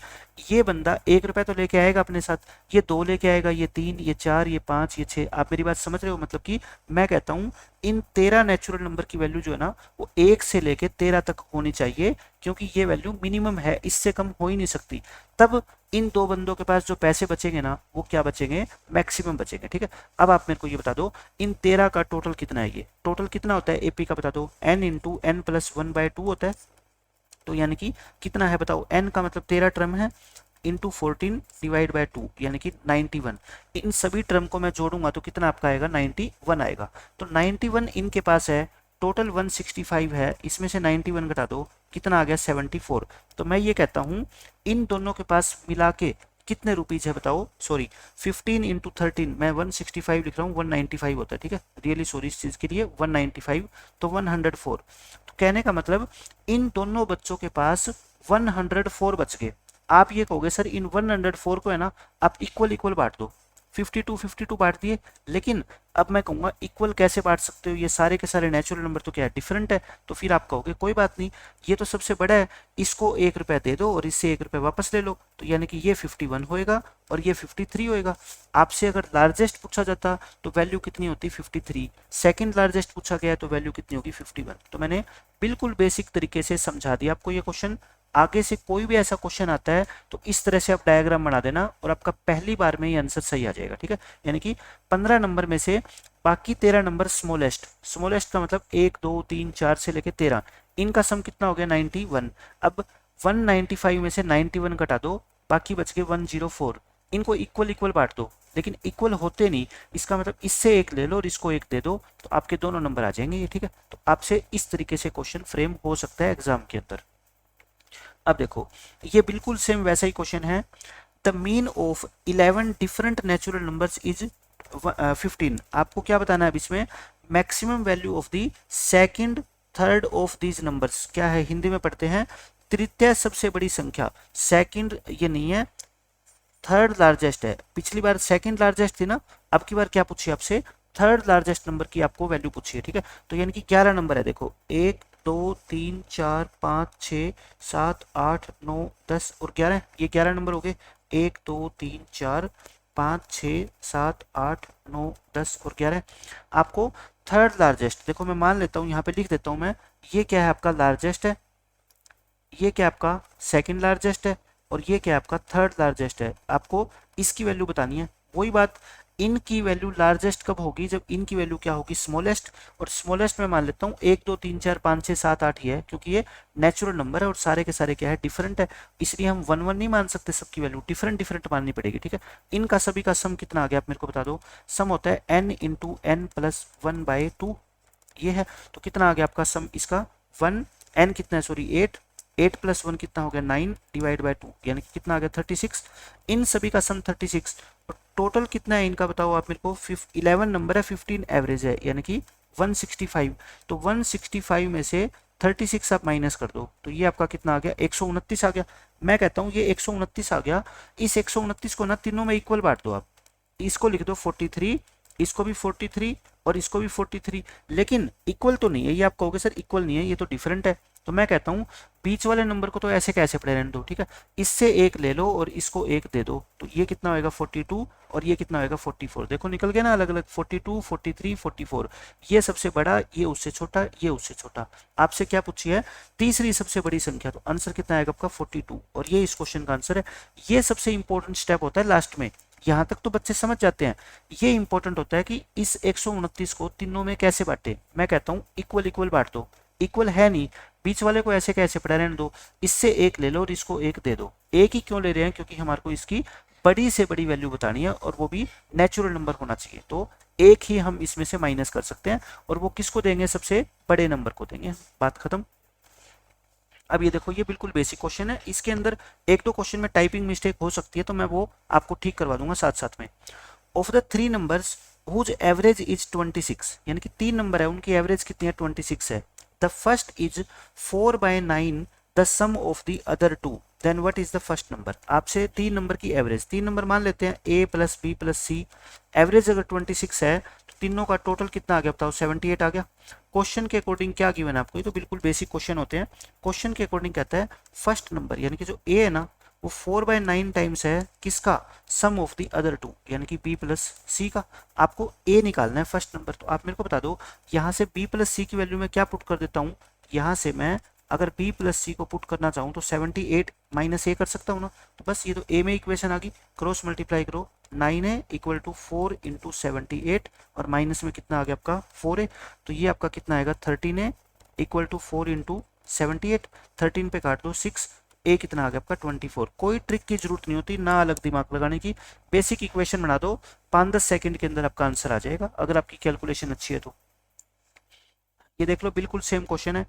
ये बंदा 1 रुपया तो लेके आएगा अपने साथ, ये 2 लेके आएगा, ये 3, ये 4, ये 5, ये 6। आप मेरी बात समझ रहे हो, मतलब कि मैं कहता हूं इन 13 नेचुरल नंबर की वैल्यू जो है ना वो 1 से लेके 13 तक होनी चाहिए, क्योंकि ये वैल्यू मिनिमम है, इससे कम हो ही नहीं सकती। तब इन 2 बंदों के पास जो पैसे बचेंगे ना वो क्या बचेंगे, मैक्सिमम बचेंगे, ठीक है। अब आप मेरे को ये बता दो इन 13 का टोटल कितना है, ये टोटल कितना होता है एपी का बता दो, n इंटू n प्लस 1/2 होता है। तो यानी कि कितना है बताओ, n का मतलब 13 टर्म है, इंटू 14 डिवाइड बाई 2 यानी कि 91। इन सभी टर्म को मैं जोड़ूंगा तो कितना आपका आएगा, 91 आएगा। तो 91 इनके पास है, टोटल 165 है, इसमें से 91 घटा दो, कितना आ गया, 74। तो मैं ये कहता हूं इन दोनों के पास मिला के कितने रुपीज है बताओ, सॉरी 15 इंटू 13, मैं 165 लिख रहा हूँ, 195 होता है, ठीक है, रियली सॉरी इस चीज के लिए, 195 तो 104। तो कहने का मतलब इन दोनों बच्चों के पास 104 बच गए। आप ये कहोगे सर इन 104 को है ना आप इक्वल इक्वल बांट दो, 52 बांट दिए, लेकिन अब मैं कहूंगा इक्वल कैसे बांट सकते हो, ये सारे के सारे नेचुरल नंबर तो क्या है, डिफरेंट है। तो फिर आप कहोगे कोई बात नहीं, ये तो सबसे बड़ा है, इसको 1 रुपया दे दो और इससे 1 रुपया वापस ले लो, तो यानी कि ये 51 होएगा और ये 53 होएगा। आपसे अगर लार्जेस्ट पूछा जाता तो वैल्यू कितनी होती, 53। सेकंड लार्जेस्ट पूछा गया तो वैल्यू कितनी होगी, 51। तो मैंने बिल्कुल बेसिक तरीके से समझा दिया आपको ये क्वेश्चन। आगे से कोई भी ऐसा क्वेश्चन आता है तो इस तरह से आप डायग्राम बना देना और आपका पहली बार में ही आंसर सही आ जाएगा, ठीक है। यानी कि 15 नंबर में से बाकी 13 नंबर स्मॉलेस्ट का मतलब 1 2 3 4 से लेके 13, इनका सम कितना हो गया, 91। अब 195 में से 91 घटा दो, बाकी बच गए 104। इनको इक्वल इक्वल बांट दो, लेकिन इक्वल होते नहीं, इसका मतलब इससे 1 ले लो और इसको 1 दे दो, तो आपके दोनों नंबर आ जाएंगे ये, ठीक है। तो आपसे इस तरीके से क्वेश्चन फ्रेम हो सकता है एग्जाम के अंदर। अब देखो ये बिल्कुल सेम वैसा ही क्वेश्चन है, the mean of 11 different natural numbers is 15। आपको क्या बताना है अब इसमें, maximum value of the second third of these numbers, क्या है हिंदी में पढ़ते हैं तृतीय सबसे बड़ी संख्या, सेकंड ये नहीं है, थर्ड लार्जेस्ट है। पिछली बार सेकंड लार्जेस्ट थी ना, अब की बार क्या पूछी आपसे, थर्ड लार्जेस्ट नंबर की आपको वैल्यू पूछी है, ठीक है। तो यानी कि 11 नंबर है, देखो 1 2 3 4 5 6 7 8 9 10 और 11, ये 11 नंबर हो गए। 1 2 3 4 5 6 7 8 9 10 और 11। आपको थर्ड लार्जेस्ट, देखो मैं मान लेता हूँ यहाँ पे लिख देता हूँ मैं, ये क्या है आपका लार्जेस्ट है, ये क्या आपका सेकंड लार्जेस्ट है, और ये क्या आपका थर्ड लार्जेस्ट है। आपको इसकी वैल्यू बतानी है। वही बात, इनकी वैल्यू लार्जेस्ट कब होगी, जब इनकी वैल्यू क्या होगी, स्मॉलेस्ट। और स्मॉलेस्ट में मान लेता हूँ 1 2 3 4 5 6 7 8 ही है, क्योंकि ये नेचुरल नंबर है और सारे के सारे क्या है, डिफरेंट है। इसलिए हम 1 1 नहीं मान सकते, सबकी वैल्यू डिफरेंट डिफरेंट माननी पड़ेगी, ठीक है। इनका सभी का सम कितना आ गया, आप मेरे को बता दो। सम होता है n इंटू एन प्लस 1/2, ये है। तो कितना आ गया आपका सम इसका, 1 n कितना है, सॉरी 8, 8 प्लस 1 कितना हो गया, 9 डिवाइड बाय 2, यानी कि कितना आ गया 36। इन सभी का सम 36, और टोटल कितना है इनका बताओ आप मेरे को। 11 नंबर है, 15 एवरेज है, यानी कि 165। तो 165 में से 36 आप माइनस कर दो, तो ये आपका कितना आ गया, 129 आ गया। मैं कहता हूँ ये 129 आ गया। इस 129 को ना तीनों में इक्वल बांट दो आप। इसको लिख दो 43, इसको भी 43 और इसको भी 43, लेकिन इक्वल तो नहीं है। ये आप कहोगे सर इक्वल नहीं है, ये तो डिफरेंट है। तो मैं कहता हूँ बीच वाले नंबर को तो ऐसे कैसे पड़े रहने दो, ठीक है। इससे एक ले लो और इसको एक दे दो, तो ये कितना होएगा 42 और ये कितना होएगा 44। देखो निकल गया ना अलग अलग, 42 43 44। ये सबसे बड़ा, ये उससे छोटा, ये उससे छोटा। आपसे क्या पूछी है, तीसरी सबसे बड़ी संख्या, तो आंसर कितना आएगा आपका 42, और ये इस क्वेश्चन का आंसर है। ये सबसे इंपॉर्टेंट स्टेप होता है लास्ट में। यहाँ तक तो बच्चे समझ जाते हैं, ये इंपॉर्टेंट होता है कि इस 129 को तीनों में कैसे बांटे। मैं कहता हूँ इक्वल इक्वल बांट दो, इक्वल है नहीं, बीच वाले को ऐसे कैसे पड़ा रहने दो, इससे एक ले लो और इसको एक दे दो। एक ही क्यों ले रहे हैं, क्योंकि हमारे को इसकी बड़ी से बड़ी वैल्यू बतानी है और वो भी नेचुरल नंबर होना चाहिए। तो एक ही हम इसमें से माइनस कर सकते हैं, और वो किसको देंगे, सबसे बड़े नंबर को देंगे, बात खत्म। अब ये देखो, ये बिल्कुल बेसिक क्वेश्चन है, इसके अंदर एक दो क्वेश्चन में टाइपिंग मिस्टेक हो सकती है, तो मैं वो आपको ठीक करवा दूंगा साथ साथ में। Of the 3 numbers whose average is 26, यानी कि 3 नंबर है, उनकी एवरेज कितनी है, 26 है। The first is 4/9 the sum of the other two, then what is the first number. आपसे 3 नंबर की एवरेज, 3 नंबर मान लेते हैं a plus b plus c, average अगर 26 है तो तीनों का टोटल कितना आ गया बताओ, 78 आ गया। क्वेश्चन के अकॉर्डिंग क्या गिवन है आपको, ये तो बिल्कुल बेसिक क्वेश्चन होते हैं। क्वेश्चन के अकॉर्डिंग कहता है फर्स्ट नंबर, यानी कि जो a है ना, वो 4/9 टाइम्स है किसका, सम ऑफ द अदर टू, यानी कि b प्लस सी का। आपको a निकालना है फर्स्ट नंबर, तो आप मेरे को बता दो यहाँ से b प्लस सी की वैल्यू में क्या पुट कर देता हूँ। यहाँ से मैं अगर b प्लस सी को पुट करना चाहूँ तो 78 माइनस a कर सकता हूँ ना। तो बस ये तो a में इक्वेशन आ गई, क्रॉस मल्टीप्लाई करो, 9a इक्वल टू 4 इंटू 78, और माइनस में कितना आ गया आपका 4a। तो ये आपका कितना आएगा 13a इक्वल टू 4 इंटू 78, 13 पे काट दो 6, ए कितना आ गया आपका 24। कोई ट्रिक की जरूरत नहीं होती, ना अलग दिमाग लगाने की, बेसिक इक्वेशन बना दो, 5-10 सेकंड के अंदर आपका आंसर आ जाएगा, अगर आपकी कैलकुलेशन अच्छी है तो। ये देख लो बिल्कुल सेम क्वेश्चन है।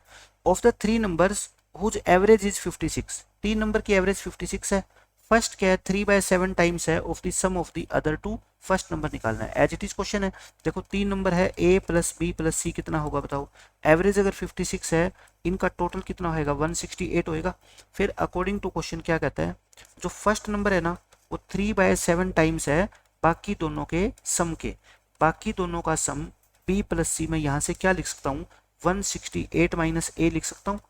Of the 3 numbers whose average is 56, 3 number की एवरेज 56 है। फर्स्ट क्या है, 3/7 टाइम्स है of the sum of the other two, first number निकालना है। एज इट इज क्वेश्चन है। देखो 3 नंबर है, a प्लस बी प्लस सी कितना होगा बताओ। एवरेज अगर 56 है, इनका टोटल कितना होएगा 168 होएगा। फिर अकॉर्डिंग टू क्वेश्चन क्या कहता है, जो फर्स्ट नंबर है ना वो 3/7 टाइम्स है बाकी दोनों के सम के, बाकी दोनों का सम b प्लस सी में यहाँ से क्या लिख सकता हूँ, 168 माइनस a लिख सकता हूँ।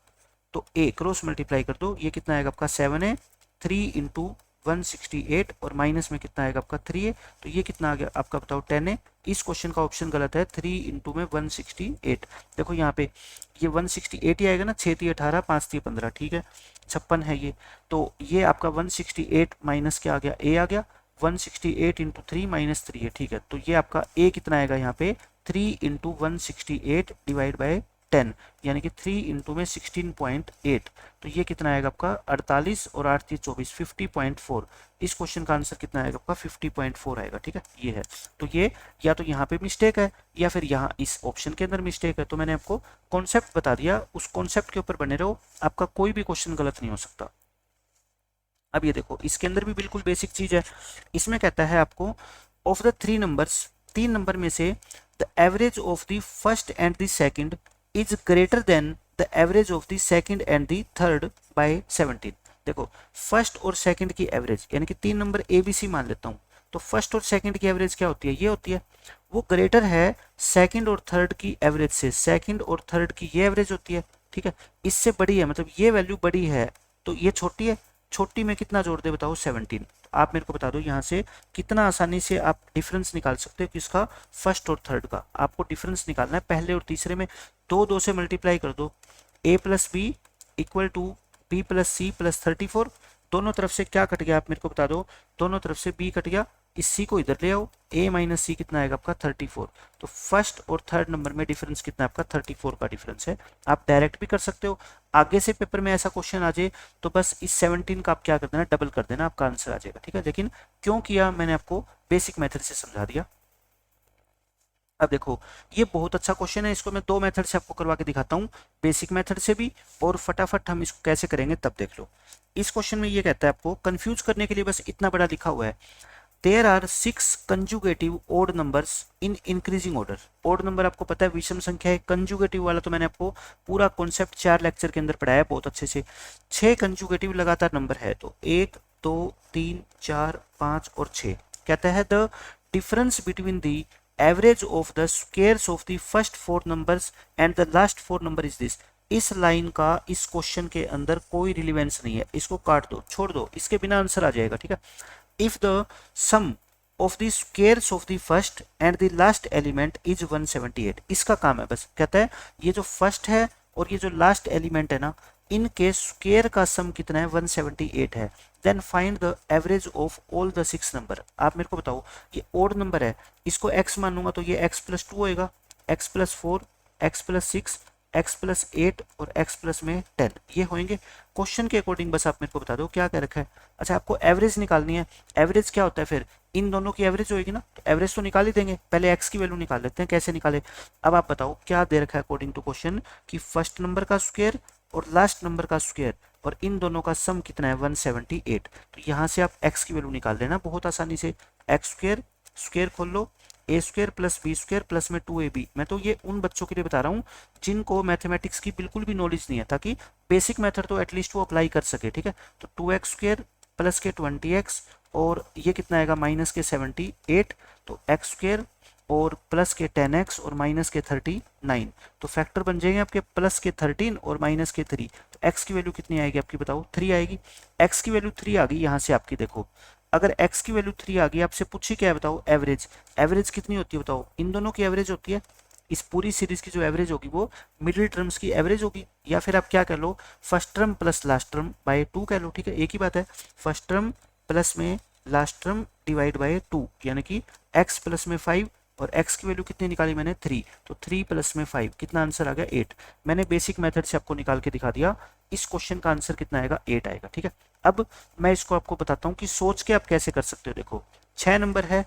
तो a क्रॉस मल्टीप्लाई कर दो, ये कितना आएगा आपका 7a, 3 इंटू 168 और माइनस में कितना आएगा आपका 3a, तो ये कितना आ गया आपका बताओ 10a। इस क्वेश्चन का ऑप्शन गलत है, 3 इंटू में 168। देखो यहाँ पे ये 168 ही आएगा ना, 6 3 18 5 3 15, ठीक है 56 है ये। तो ये आपका 168 माइनस क्या आ गया, a आ गया, 168 इंटू 3 माइनस 3 है, ठीक है। तो ये आपका a कितना आएगा यहाँ पे 3 इंटू 168 डिवाइड बाय 10, यानी कि 3 इंटू में 16.8, तो ये कितना आएगा आपका 48 और 8 3 24, 50.4। इस क्वेश्चन का आंसर कितना आएगा आपका 50.4 आएगा, ठीक है। ये है, तो ये या तो यहाँ पे मिस्टेक है या फिर यहाँ इस ऑप्शन के अंदर मिस्टेक है। तो मैंने आपको कॉन्सेप्ट बता दिया, उस कॉन्सेप्ट के ऊपर बने रहो, आपका कोई भी क्वेश्चन गलत नहीं हो सकता। अब ये देखो इसके अंदर भी बिल्कुल बेसिक चीज है। इसमें कहता है आपको ऑफ द 3 नंबर्स, 3 नंबर में से the average of the first and the second is greater than the average of the second and the third by 17। देखो फर्स्ट और सेकंड की एवरेज, यानी कि 3 नंबर ए बी सी मान लेता हूँ, तो फर्स्ट और सेकंड की एवरेज क्या होती है, ये होती है। वो ग्रेटर है सेकंड और थर्ड की एवरेज से। सेकंड और थर्ड की ये एवरेज होती है, ठीक है, इससे बड़ी है, मतलब ये वैल्यू बड़ी है तो ये छोटी है। छोटी में कितना जोड़ दे बताओ, 17। आप मेरे को बता दो यहाँ से कितना आसानी से आप डिफरेंस निकाल सकते हो किसका, फर्स्ट और थर्ड का। आपको डिफरेंस निकालना है पहले और तीसरे में, दो से मल्टीप्लाई कर दो। a plus b equal to b plus c plus 34। दोनों तरफ से क्या कट गया आप मेरे को बता दो, दोनों तरफ से b कट गया, इस c को इधर ले आओ, a माइनस सी कितना आएगा आपका 34। तो फर्स्ट और थर्ड नंबर में डिफरेंस कितना आपका 34 का डिफरेंस है। आप डायरेक्ट भी कर सकते हो, आगे से पेपर में ऐसा क्वेश्चन आ जाए तो बस इस 17 का आप क्या कर देना, डबल कर देना, आपका आंसर आ जाएगा, ठीक है। लेकिन क्यों किया मैंने आपको बेसिक मेथड से समझा दिया। अब देखो ये बहुत अच्छा क्वेश्चन है, इसको मैं दो मेथड से आपको करवा के दिखाता हूँ, बेसिक मेथड से भी, और फटाफट हम इसको कैसे करेंगे तब देख लो। इस क्वेश्चन में ये कहता है, आपको कंफ्यूज करने के लिए बस इतना बड़ा लिखा हुआ है, there are 6 consecutive odd numbers in increasing order. Odd number आपको पता है विषम संख्या है, कंजुगेटिव वाला तो मैंने आपको पूरा कॉन्सेप्ट 4 लेक्चर के अंदर पढ़ाया बहुत अच्छे से। 6 कंजुगेटिव लगातार नंबर है, तो 1 2 3 4 5 और 6। कहता है the difference between the average of the squares of the first 4 numbers and the last 4 number is this. इस लाइन का इस क्वेश्चन के अंदर कोई रिलेवेंस नहीं है, इसको काट दो, छोड़ दो, इसके बिना आंसर आ जाएगा, ठीक है। if the sum of the squares of the first and the last element is 178। इसका काम है बस, कहता है ये जो फर्स्ट है और ये जो लास्ट एलिमेंट है ना, इनके स्क्वायर का सम कितना है, 178 है। Then find the average of all the 6 number. आप मेरे को बताओ ये ओड नंबर है, इसको x मानूंगा तो ये x प्लस 2 होएगा, x plus 4, x plus 6, x plus 8 और x प्लस में 10, ये होंगे। क्वेश्चन के अकॉर्डिंग बस आप मेरे को बता दो क्या कह रखा है। अच्छा आपको एवरेज निकालनी है, एवरेज क्या होता है फिर, इन दोनों की एवरेज होगी ना, तो एवरेज तो निकाल ही देंगे, पहले x की वैल्यू निकाल लेते हैं, कैसे निकाले। अब आप बताओ क्या दे रखा है अकॉर्डिंग टू क्वेश्चन, कि फर्स्ट नंबर का स्क्वायर और लास्ट नंबर का स्क्वायर और इन दोनों का सम कितना है, 178। तो यहाँ से आप x की वैल्यू निकाल लेना बहुत आसानी से, एक्स स्क्वायर, स्क्वायर खोल लो, a square plus b square plus में 2ab। मैं तो ये उन बच्चों के लिए बता रहा हूँ जिनको मैथमेटिक्स की बिल्कुल भी नॉलेज नहीं है, ताकि बेसिक मेथड तो एटलीस्ट वो अप्लाई कर सके, ठीक है। तो 2x स्क्वायर प्लस के 20x और ये कितना आएगा, माइनस के 78, तो x स्क्वायर और प्लस के 10x और माइनस के 39, तो फैक्टर बन जाएंगे आपके प्लस के 13 और माइनस के 3। तो x की वैल्यू कितनी आएगी आपकी बताओ, 3 आएगी। x की वैल्यू 3 आ गई, यहाँ से आपकी देखो अगर x की वैल्यू 3 आ गई, आपसे पूछी क्या है बताओ, एवरेज। एवरेज कितनी होती है बताओ, इन दोनों की एवरेज होती है, इस पूरी सीरीज की जो एवरेज होगी वो मिडिल टर्म्स की एवरेज होगी, या फिर आप क्या कह लो, first term plus last term by 2 कह लो, ठीक है, एक ही बात है। फर्स्ट टर्म प्लस में लास्ट टर्म डिवाइड बाय 2, यानी कि x प्लस में 5 और x की वैल्यू कितनी निकाली मैंने, 3, तो 3 प्लस में 5 कितना आंसर आ गया, 8। मैंने बेसिक मेथड से आपको निकाल के दिखा दिया, इस क्वेश्चन का आंसर कितना आएगा, 8 आएगा, ठीक है। अब मैं इसको आपको बताता हूँ कि सोच के आप कैसे कर सकते हो। देखो 6 नंबर है,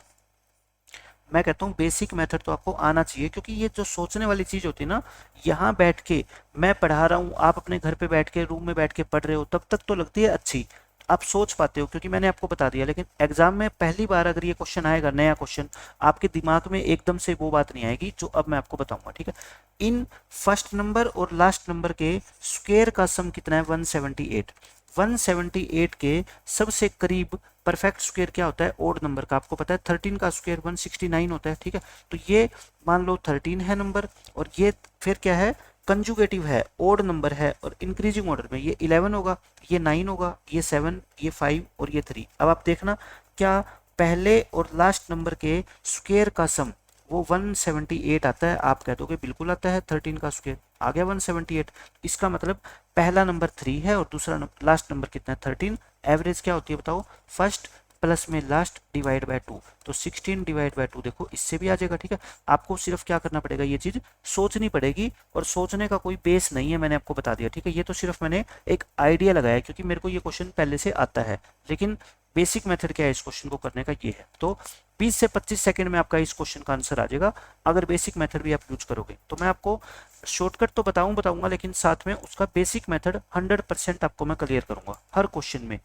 मैं कहता हूँ बेसिक मेथड तो आपको आना चाहिए, क्योंकि ये जो सोचने वाली चीज़ होती है ना, यहाँ बैठ के मैं पढ़ा रहा हूँ, आप अपने घर पे बैठ के रूम में बैठ के पढ़ रहे हो, तब तक तो लगती है अच्छी, आप सोच पाते हो क्योंकि मैंने आपको बता दिया। लेकिन एग्जाम में पहली बार अगर ये क्वेश्चन आएगा, नया क्वेश्चन, आपके दिमाग में एकदम से वो बात नहीं आएगी जो अब मैं आपको बताऊंगा, ठीक है। इन फर्स्ट नंबर और लास्ट नंबर के स्क्वायर का सम कितना है, 178। 178 के सबसे करीब परफेक्ट स्क्वायर क्या होता है, ओड नंबर का, आपको पता है 13 का स्क्वायर 169 होता है, ठीक है। तो ये मान लो 13 है नंबर, और ये फिर क्या है, कंजुगेटिव है, ओड नंबर है, और इंक्रीजिंग ऑर्डर में ये 11 होगा, ये 9 होगा, ये 7, ये 5 और ये 3। अब आप देखना क्या पहले और लास्ट नंबर के स्क्वायर का सम वो 178 आता है, आप कह दोगे बिल्कुल आता है, 13 का स्क्वायर आ गया 178। इसका मतलब पहला नंबर 3 है और दूसरा लास्ट नंबर कितना है, 13। एवरेज क्या होती है बताओ, फर्स्ट प्लस में लास्ट डिवाइड बाय 2, तो 16 डिवाइड बाय 2, देखो इससे भी आ जाएगा, ठीक है। आपको सिर्फ क्या करना पड़ेगा, ये चीज़ सोचनी पड़ेगी, और सोचने का कोई बेस नहीं है, मैंने आपको बता दिया, ठीक है। ये तो सिर्फ मैंने एक आइडिया लगाया क्योंकि मेरे को ये क्वेश्चन पहले से आता है, लेकिन बेसिक मेथड क्या है इस क्वेश्चन को करने का, ये है। तो 20 से 25 सेकंड में आपका इस क्वेश्चन का आंसर आ जाएगा, अगर बेसिक मेथड भी आप यूज करोगे। तो मैं आपको शॉर्टकट तो बताऊंगा, लेकिन साथ में उसका बेसिक मेथड 100% आपको मैं क्लियर करूंगा हर क्वेश्चन में।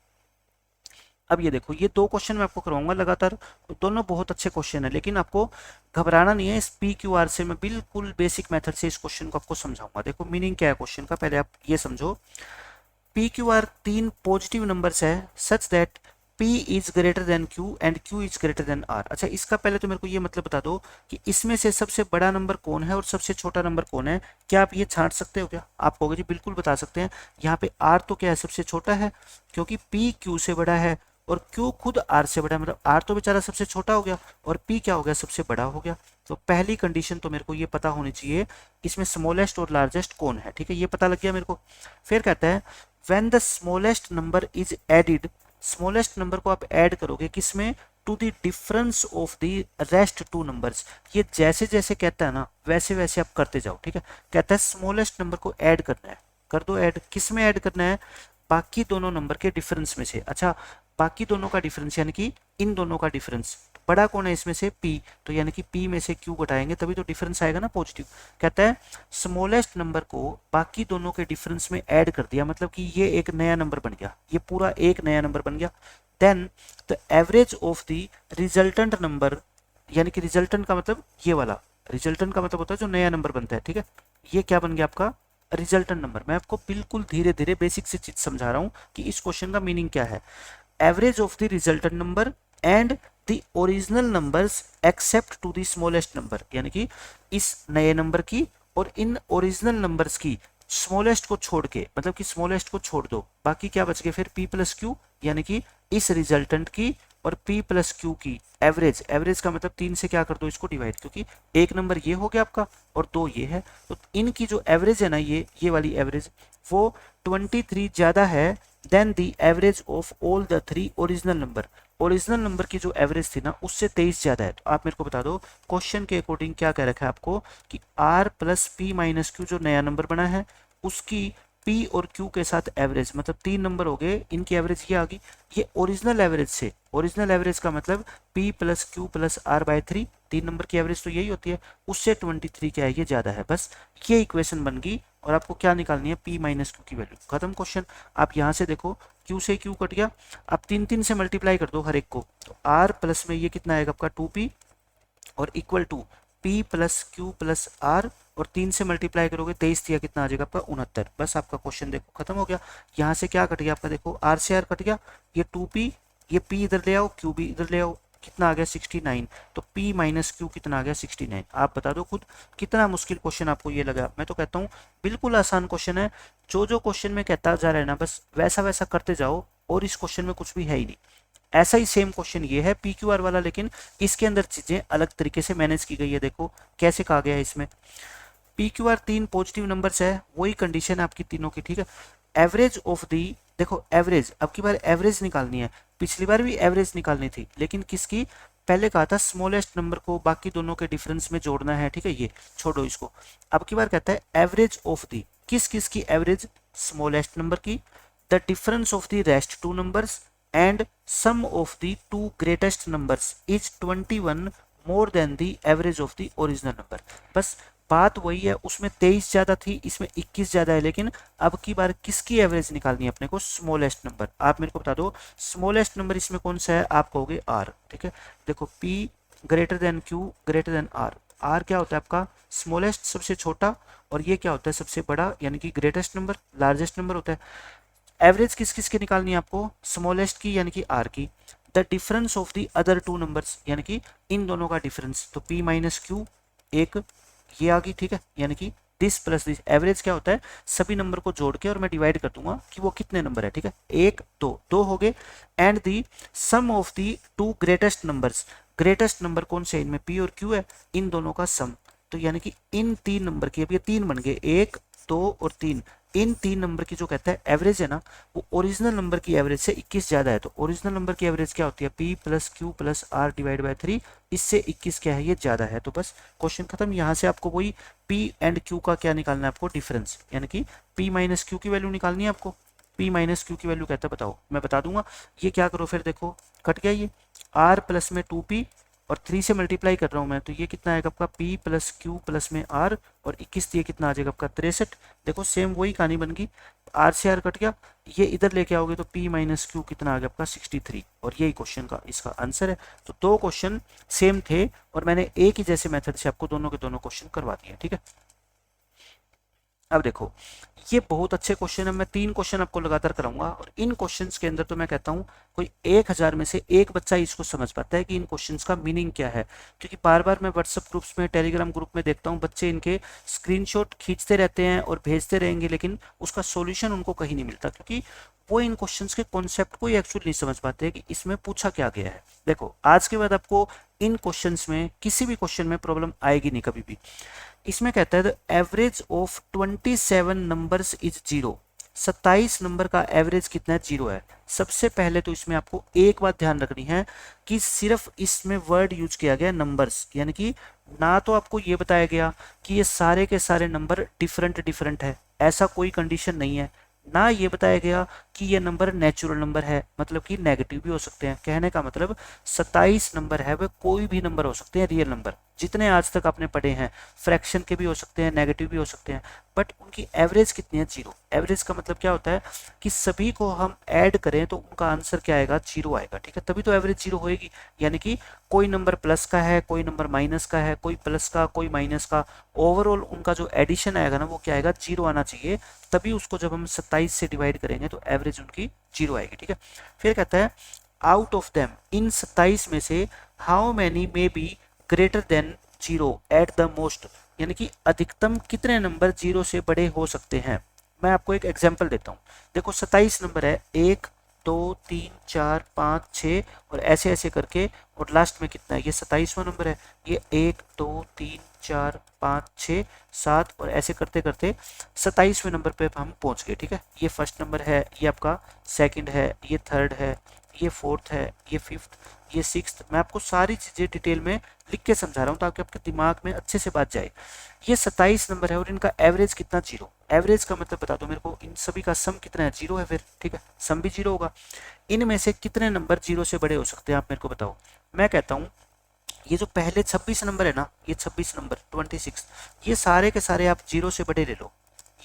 अब ये देखो, ये 2 क्वेश्चन मैं आपको करवाऊंगा लगातार, दोनों बहुत अच्छे क्वेश्चन है, लेकिन आपको घबराना नहीं है। इस PQR से मैं बिल्कुल बेसिक मेथड से इस क्वेश्चन को आपको समझाऊंगा। देखो मीनिंग क्या है क्वेश्चन का, पहले आप ये समझो। PQR 3 पॉजिटिव नंबर्स है such that P is greater then Q and Q is greater then R। अच्छा, इसका पहले तो मेरे को ये मतलब बता दो कि इसमें से सबसे बड़ा नंबर कौन है और सबसे छोटा नंबर कौन है। क्या आप ये छांट सकते हो क्या? आप कहोगे जी बिल्कुल बता सकते हैं। यहाँ पे R तो क्या है, सबसे छोटा है, क्योंकि P Q से बड़ा है और Q खुद R से बड़ा है, मतलब R तो बेचारा सबसे छोटा हो गया और P क्या हो गया, सबसे बड़ा हो गया। तो पहली कंडीशन तो मेरे को ये पता होनी चाहिए इसमें स्मॉलेस्ट और लार्जेस्ट कौन है। ठीक है, ये पता लग गया मेरे को। फिर कहता है when the smallest number is added, smallest number को आप ऐड करोगे किसमें, to the difference of the rest two numbers. ये जैसे जैसे कहता है ना वैसे वैसे आप करते जाओ। ठीक है, कहता है स्मॉलेस्ट नंबर को ऐड करना है, कर दो ऐड। किस में ऐड करना है, बाकी दोनों नंबर के डिफरेंस में से। अच्छा, बाकी दोनों का डिफरेंस यानी कि इन दोनों का डिफरेंस, बड़ा कौन है इसमें से, P, तो यानी कि P में से Q घटाएंगे तभी तो डिफरेंस आएगा ना पॉजिटिव। कहता है स्मॉलेस्ट नंबर को बाकी दोनों के डिफरेंस में ऐड कर दिया, मतलब कि ये एक नया नंबर बन गया, ये पूरा एक नया नंबर बन गया। Then the average of the resultant number, यानी कि रिजल्टेंट का मतलब ये वाला, रिजल्टेंट का मतलब होता है जो नया नंबर बनता है। ठीक है, ये क्या बन गया आपका, रिजल्टेंट नंबर। मैं आपको बिल्कुल धीरे धीरे बेसिक से चीज समझा रहा हूं कि इस क्वेश्चन का मीनिंग क्या है। Average of the resultant number and the original numbers except to the smallest number, यानी कि इस नए नंबर की और इन ओरिजिनल नंबर्स की स्मॉलेस्ट को छोड़ के, मतलब कि स्मॉलेस्ट को छोड़ दो, बाकी क्या बच गए फिर P प्लस Q, यानी कि इस रिजल्टेंट की और P प्लस Q की एवरेज। एवरेज का मतलब 3 से क्या कर दो इसको डिवाइड, क्योंकि एक नंबर ये हो गया आपका और 2 ये है, तो इनकी जो एवरेज है ना, ये वाली एवरेज वो 23 ज्यादा है than the average of all the 3 original number. Original number की जो एवरेज थी ना उससे 23 ज्यादा है। तो आप मेरे को बता दो क्वेश्चन के अकॉर्डिंग क्या कह रखा है आपको कि R plus P minus Q जो नया नंबर बना है उसकी P और Q के साथ एवरेज, मतलब 3 नंबर हो गए, इनकी एवरेज ये आ गई। ये ओरिजिनल एवरेज से, ओरिजिनल एवरेज का मतलब P plus Q plus R by 3, 3 number की एवरेज तो यही होती है, उससे 23 क्या है, ये ज्यादा है। बस ये इक्वेशन बन गई और आपको क्या निकालनी है, P माइनस Q की वैल्यू। खत्म क्वेश्चन। आप यहाँ से देखो Q से Q कट गया, आप 3 से मल्टीप्लाई कर दो हर एक को, तो R प्लस में ये कितना आएगा आपका 2P और equal to P plus Q plus R, और 3 से मल्टीप्लाई करोगे 23 दिया कितना आ जाएगा आपका 69। बस आपका क्वेश्चन देखो खत्म हो गया। यहाँ से क्या कट गया आपका, देखो R से R कट गया, ये 2P, ये P इधर ले आओ, Q भी इधर ले आओ, कितना आ गया 69। तो P माइनस Q कितना आ गया 69। आप बता दो खुद कितना मुश्किल क्वेश्चन आपको ये लगा। मैं तो कहता हूँ बिल्कुल आसान क्वेश्चन है, जो जो क्वेश्चन में कहता जा रहा है ना बस वैसा वैसा करते जाओ, और इस क्वेश्चन में कुछ भी है ही नहीं। ऐसा ही सेम क्वेश्चन ये है PQR वाला, लेकिन इसके अंदर चीजें अलग तरीके से मैनेज की गई है। देखो कैसे कहा गया है इसमें, PQR 3 पॉजिटिव नंबर्स है, वही कंडीशन है आपकी तीनों की। ठीक है, एवरेज ऑफ दी, देखो एवरेज, अब की बार एवरेज निकालनी है, पिछली बार भी एवरेज निकालनी थी, लेकिन किसकी, पहले कहा था स्मॉलेस्ट नंबर को बाकी दोनों के डिफरेंस में जोड़ना है। ठीक है, ये छोड़ो इसको। अब की बार कहता है एवरेज ऑफ दी, किस किस की एवरेज, स्मॉलेस्ट नंबर की, the difference of the rest two numbers and sum of the two greatest numbers is 21 more than the average of the original number. बस बात वही है, उसमें 23 ज्यादा थी, इसमें 21 ज्यादा है, लेकिन अब की बार किसकी एवरेज निकालनी है अपने को, स्मॉलेस्ट नंबर। आप मेरे को बता दो स्मॉलेस्ट नंबर इसमें कौन सा है, आप कहोगे R। ठीक है, देखो P greater than Q greater than R। R क्या होता है आपका स्मॉलेस्ट, सबसे छोटा, और ये क्या होता है सबसे बड़ा, यानी कि ग्रेटेस्ट नंबर, लार्जेस्ट नंबर होता है। एवरेज किस किस की निकालनी है आपको, स्मॉलेस्ट की यानी कि R की, the difference of the other two numbers, यानी कि इन दोनों का डिफरेंस, तो P माइनस Q एक ये आ गई। ठीक है, यानी कि दिस प्लस दिस, एवरेज क्या होता है सभी नंबर को जोड़ के और मैं डिवाइड कर दूंगा कि वो कितने नंबर है। ठीक है, एक दो, दो हो गए, and the sum of the two greatest numbers, greatest number कौन से इनमें P और Q है, इन दोनों का सम, तो यानी कि इन 3 नंबर की, अब ये 3 बन गए, 1 2 और 3, इन 3 नंबर की जो कहता है एवरेज है ना, वो ओरिजिनल नंबर की एवरेज से 21 ज्यादा है। तो ओरिजिनल नंबर की एवरेज क्या होती है, P plus Q plus R divide by 3, इससे 21 क्या है, ये ज्यादा है। तो बस क्वेश्चन खत्म। यहाँ से आपको वही P एंड Q का क्या निकालना है आपको, डिफरेंस, यानी कि P माइनस Q की वैल्यू निकालनी है आपको। P माइनस Q की वैल्यू कहता है बताओ, मैं बता दूंगा। ये क्या करो फिर, देखो कट गया ये, R प्लस में 2P और 3 से मल्टीप्लाई कर रहा हूँ मैं, तो ये कितना आएगा आपका P प्लस Q प्लस में R, और 21 दिए कितना आ जाएगा आपका 63। देखो सेम वही कहानी बन गई, R से R कट गया, ये इधर लेके आओगे तो P माइनस Q कितना आ गया आपका 63, और यही क्वेश्चन का इसका आंसर है। तो 2 क्वेश्चन सेम थे और मैंने एक ही जैसे मेथड से आपको दोनों के दोनों क्वेश्चन करवा दिए। ठीक है, अब देखो, ये बहुत अच्छे क्वेश्चन है, मैं 3 क्वेश्चन आपको लगातार कराऊंगा और इन क्वेश्चंस के अंदर तो मैं कहता हूँ कोई 1000 में से एक बच्चा ही इसको समझ पाता है कि इन क्वेश्चंस का मीनिंग क्या है। क्योंकि बार बार मैं व्हाट्सएप ग्रुप्स में, टेलीग्राम ग्रुप में देखता हूँ बच्चे इनके स्क्रीनशॉट खींचते रहते हैं और भेजते रहेंगे, लेकिन उसका सॉल्यूशन उनको कहीं नहीं मिलता, क्योंकि वो इन क्वेश्चंस के कॉन्सेप्ट को ही एक्चुअली नहीं समझ पाते कि इसमें पूछा क्या गया है। देखो, आज के बाद आपको इन क्वेश्चंस में किसी भी क्वेश्चन में प्रॉब्लम आएगी नहीं कभी भी। इसमें कहता है the average of 27 numbers is 0। 27 number का एवरेज कितना है? 0 है। सबसे पहले तो इसमें आपको एक बात ध्यान रखनी है कि सिर्फ इसमें वर्ड यूज किया गया नंबर्स, यानी कि ना तो आपको ये बताया गया कि ये सारे के सारे नंबर डिफरेंट डिफरेंट है, ऐसा कोई कंडीशन नहीं है। ना ये बताया गया कि ये नंबर नेचुरल नंबर है, मतलब कि नेगेटिव भी हो सकते हैं। कहने का मतलब 27 नंबर है वह कोई भी नंबर हो सकते हैं, रियल नंबर जितने आज तक आपने पढ़े हैं, फ्रैक्शन के भी हो सकते हैं, नेगेटिव भी हो सकते हैं, बट उनकी एवरेज कितनी है? 0। एवरेज का मतलब क्या होता है कि सभी को हम ऐड करें तो उनका आंसर क्या आएगा? 0 आएगा, ठीक है, तभी तो एवरेज 0 होएगी। यानी कि कोई नंबर प्लस का है, कोई नंबर माइनस का है, कोई प्लस का, कोई माइनस का, ओवरऑल उनका जो एडिशन आएगा ना वो क्या आएगा? 0 आना चाहिए, तभी उसको जब हम 27 से डिवाइड करेंगे तो एवरेज उनकी 0 आएगी, ठीक है। फिर कहता है आउट ऑफ देम, इन 27 में से how many may be greater than 0 at the most, यानी कि अधिकतम कितने नंबर 0 से बड़े हो सकते हैं। मैं आपको एक एग्जांपल देता हूँ। देखो 27 नंबर है, 1 2 3 4 5 6 और ऐसे ऐसे करके, और लास्ट में कितना है? ये 27वां नंबर है। ये 1 2 3 4 5 6 7 और ऐसे करते करते 27वें नंबर पे हम पहुंच गए, ठीक है। ये फर्स्ट नंबर है, ये आपका सेकंड है, ये थर्ड है, ये फोर्थ है, ये फिफ्थ, ये सिक्स्थ। मैं आपको सारी चीज़ें डिटेल में लिख के समझा रहा हूँ ताकि आपके दिमाग में अच्छे से बात जाए। ये 27 नंबर है और इनका एवरेज कितना? 0। एवरेज का मतलब बता दो मेरे को, इन सभी का सम कितना है? 0 है, फिर ठीक है, सम भी 0 होगा। इनमें से कितने नंबर 0 से बड़े हो सकते हैं, आप मेरे को बताओ। मैं कहता हूँ ये जो पहले 26 नंबर है ना, ये 26 नंबर 26, ये सारे के सारे आप 0 से बड़े ले लो।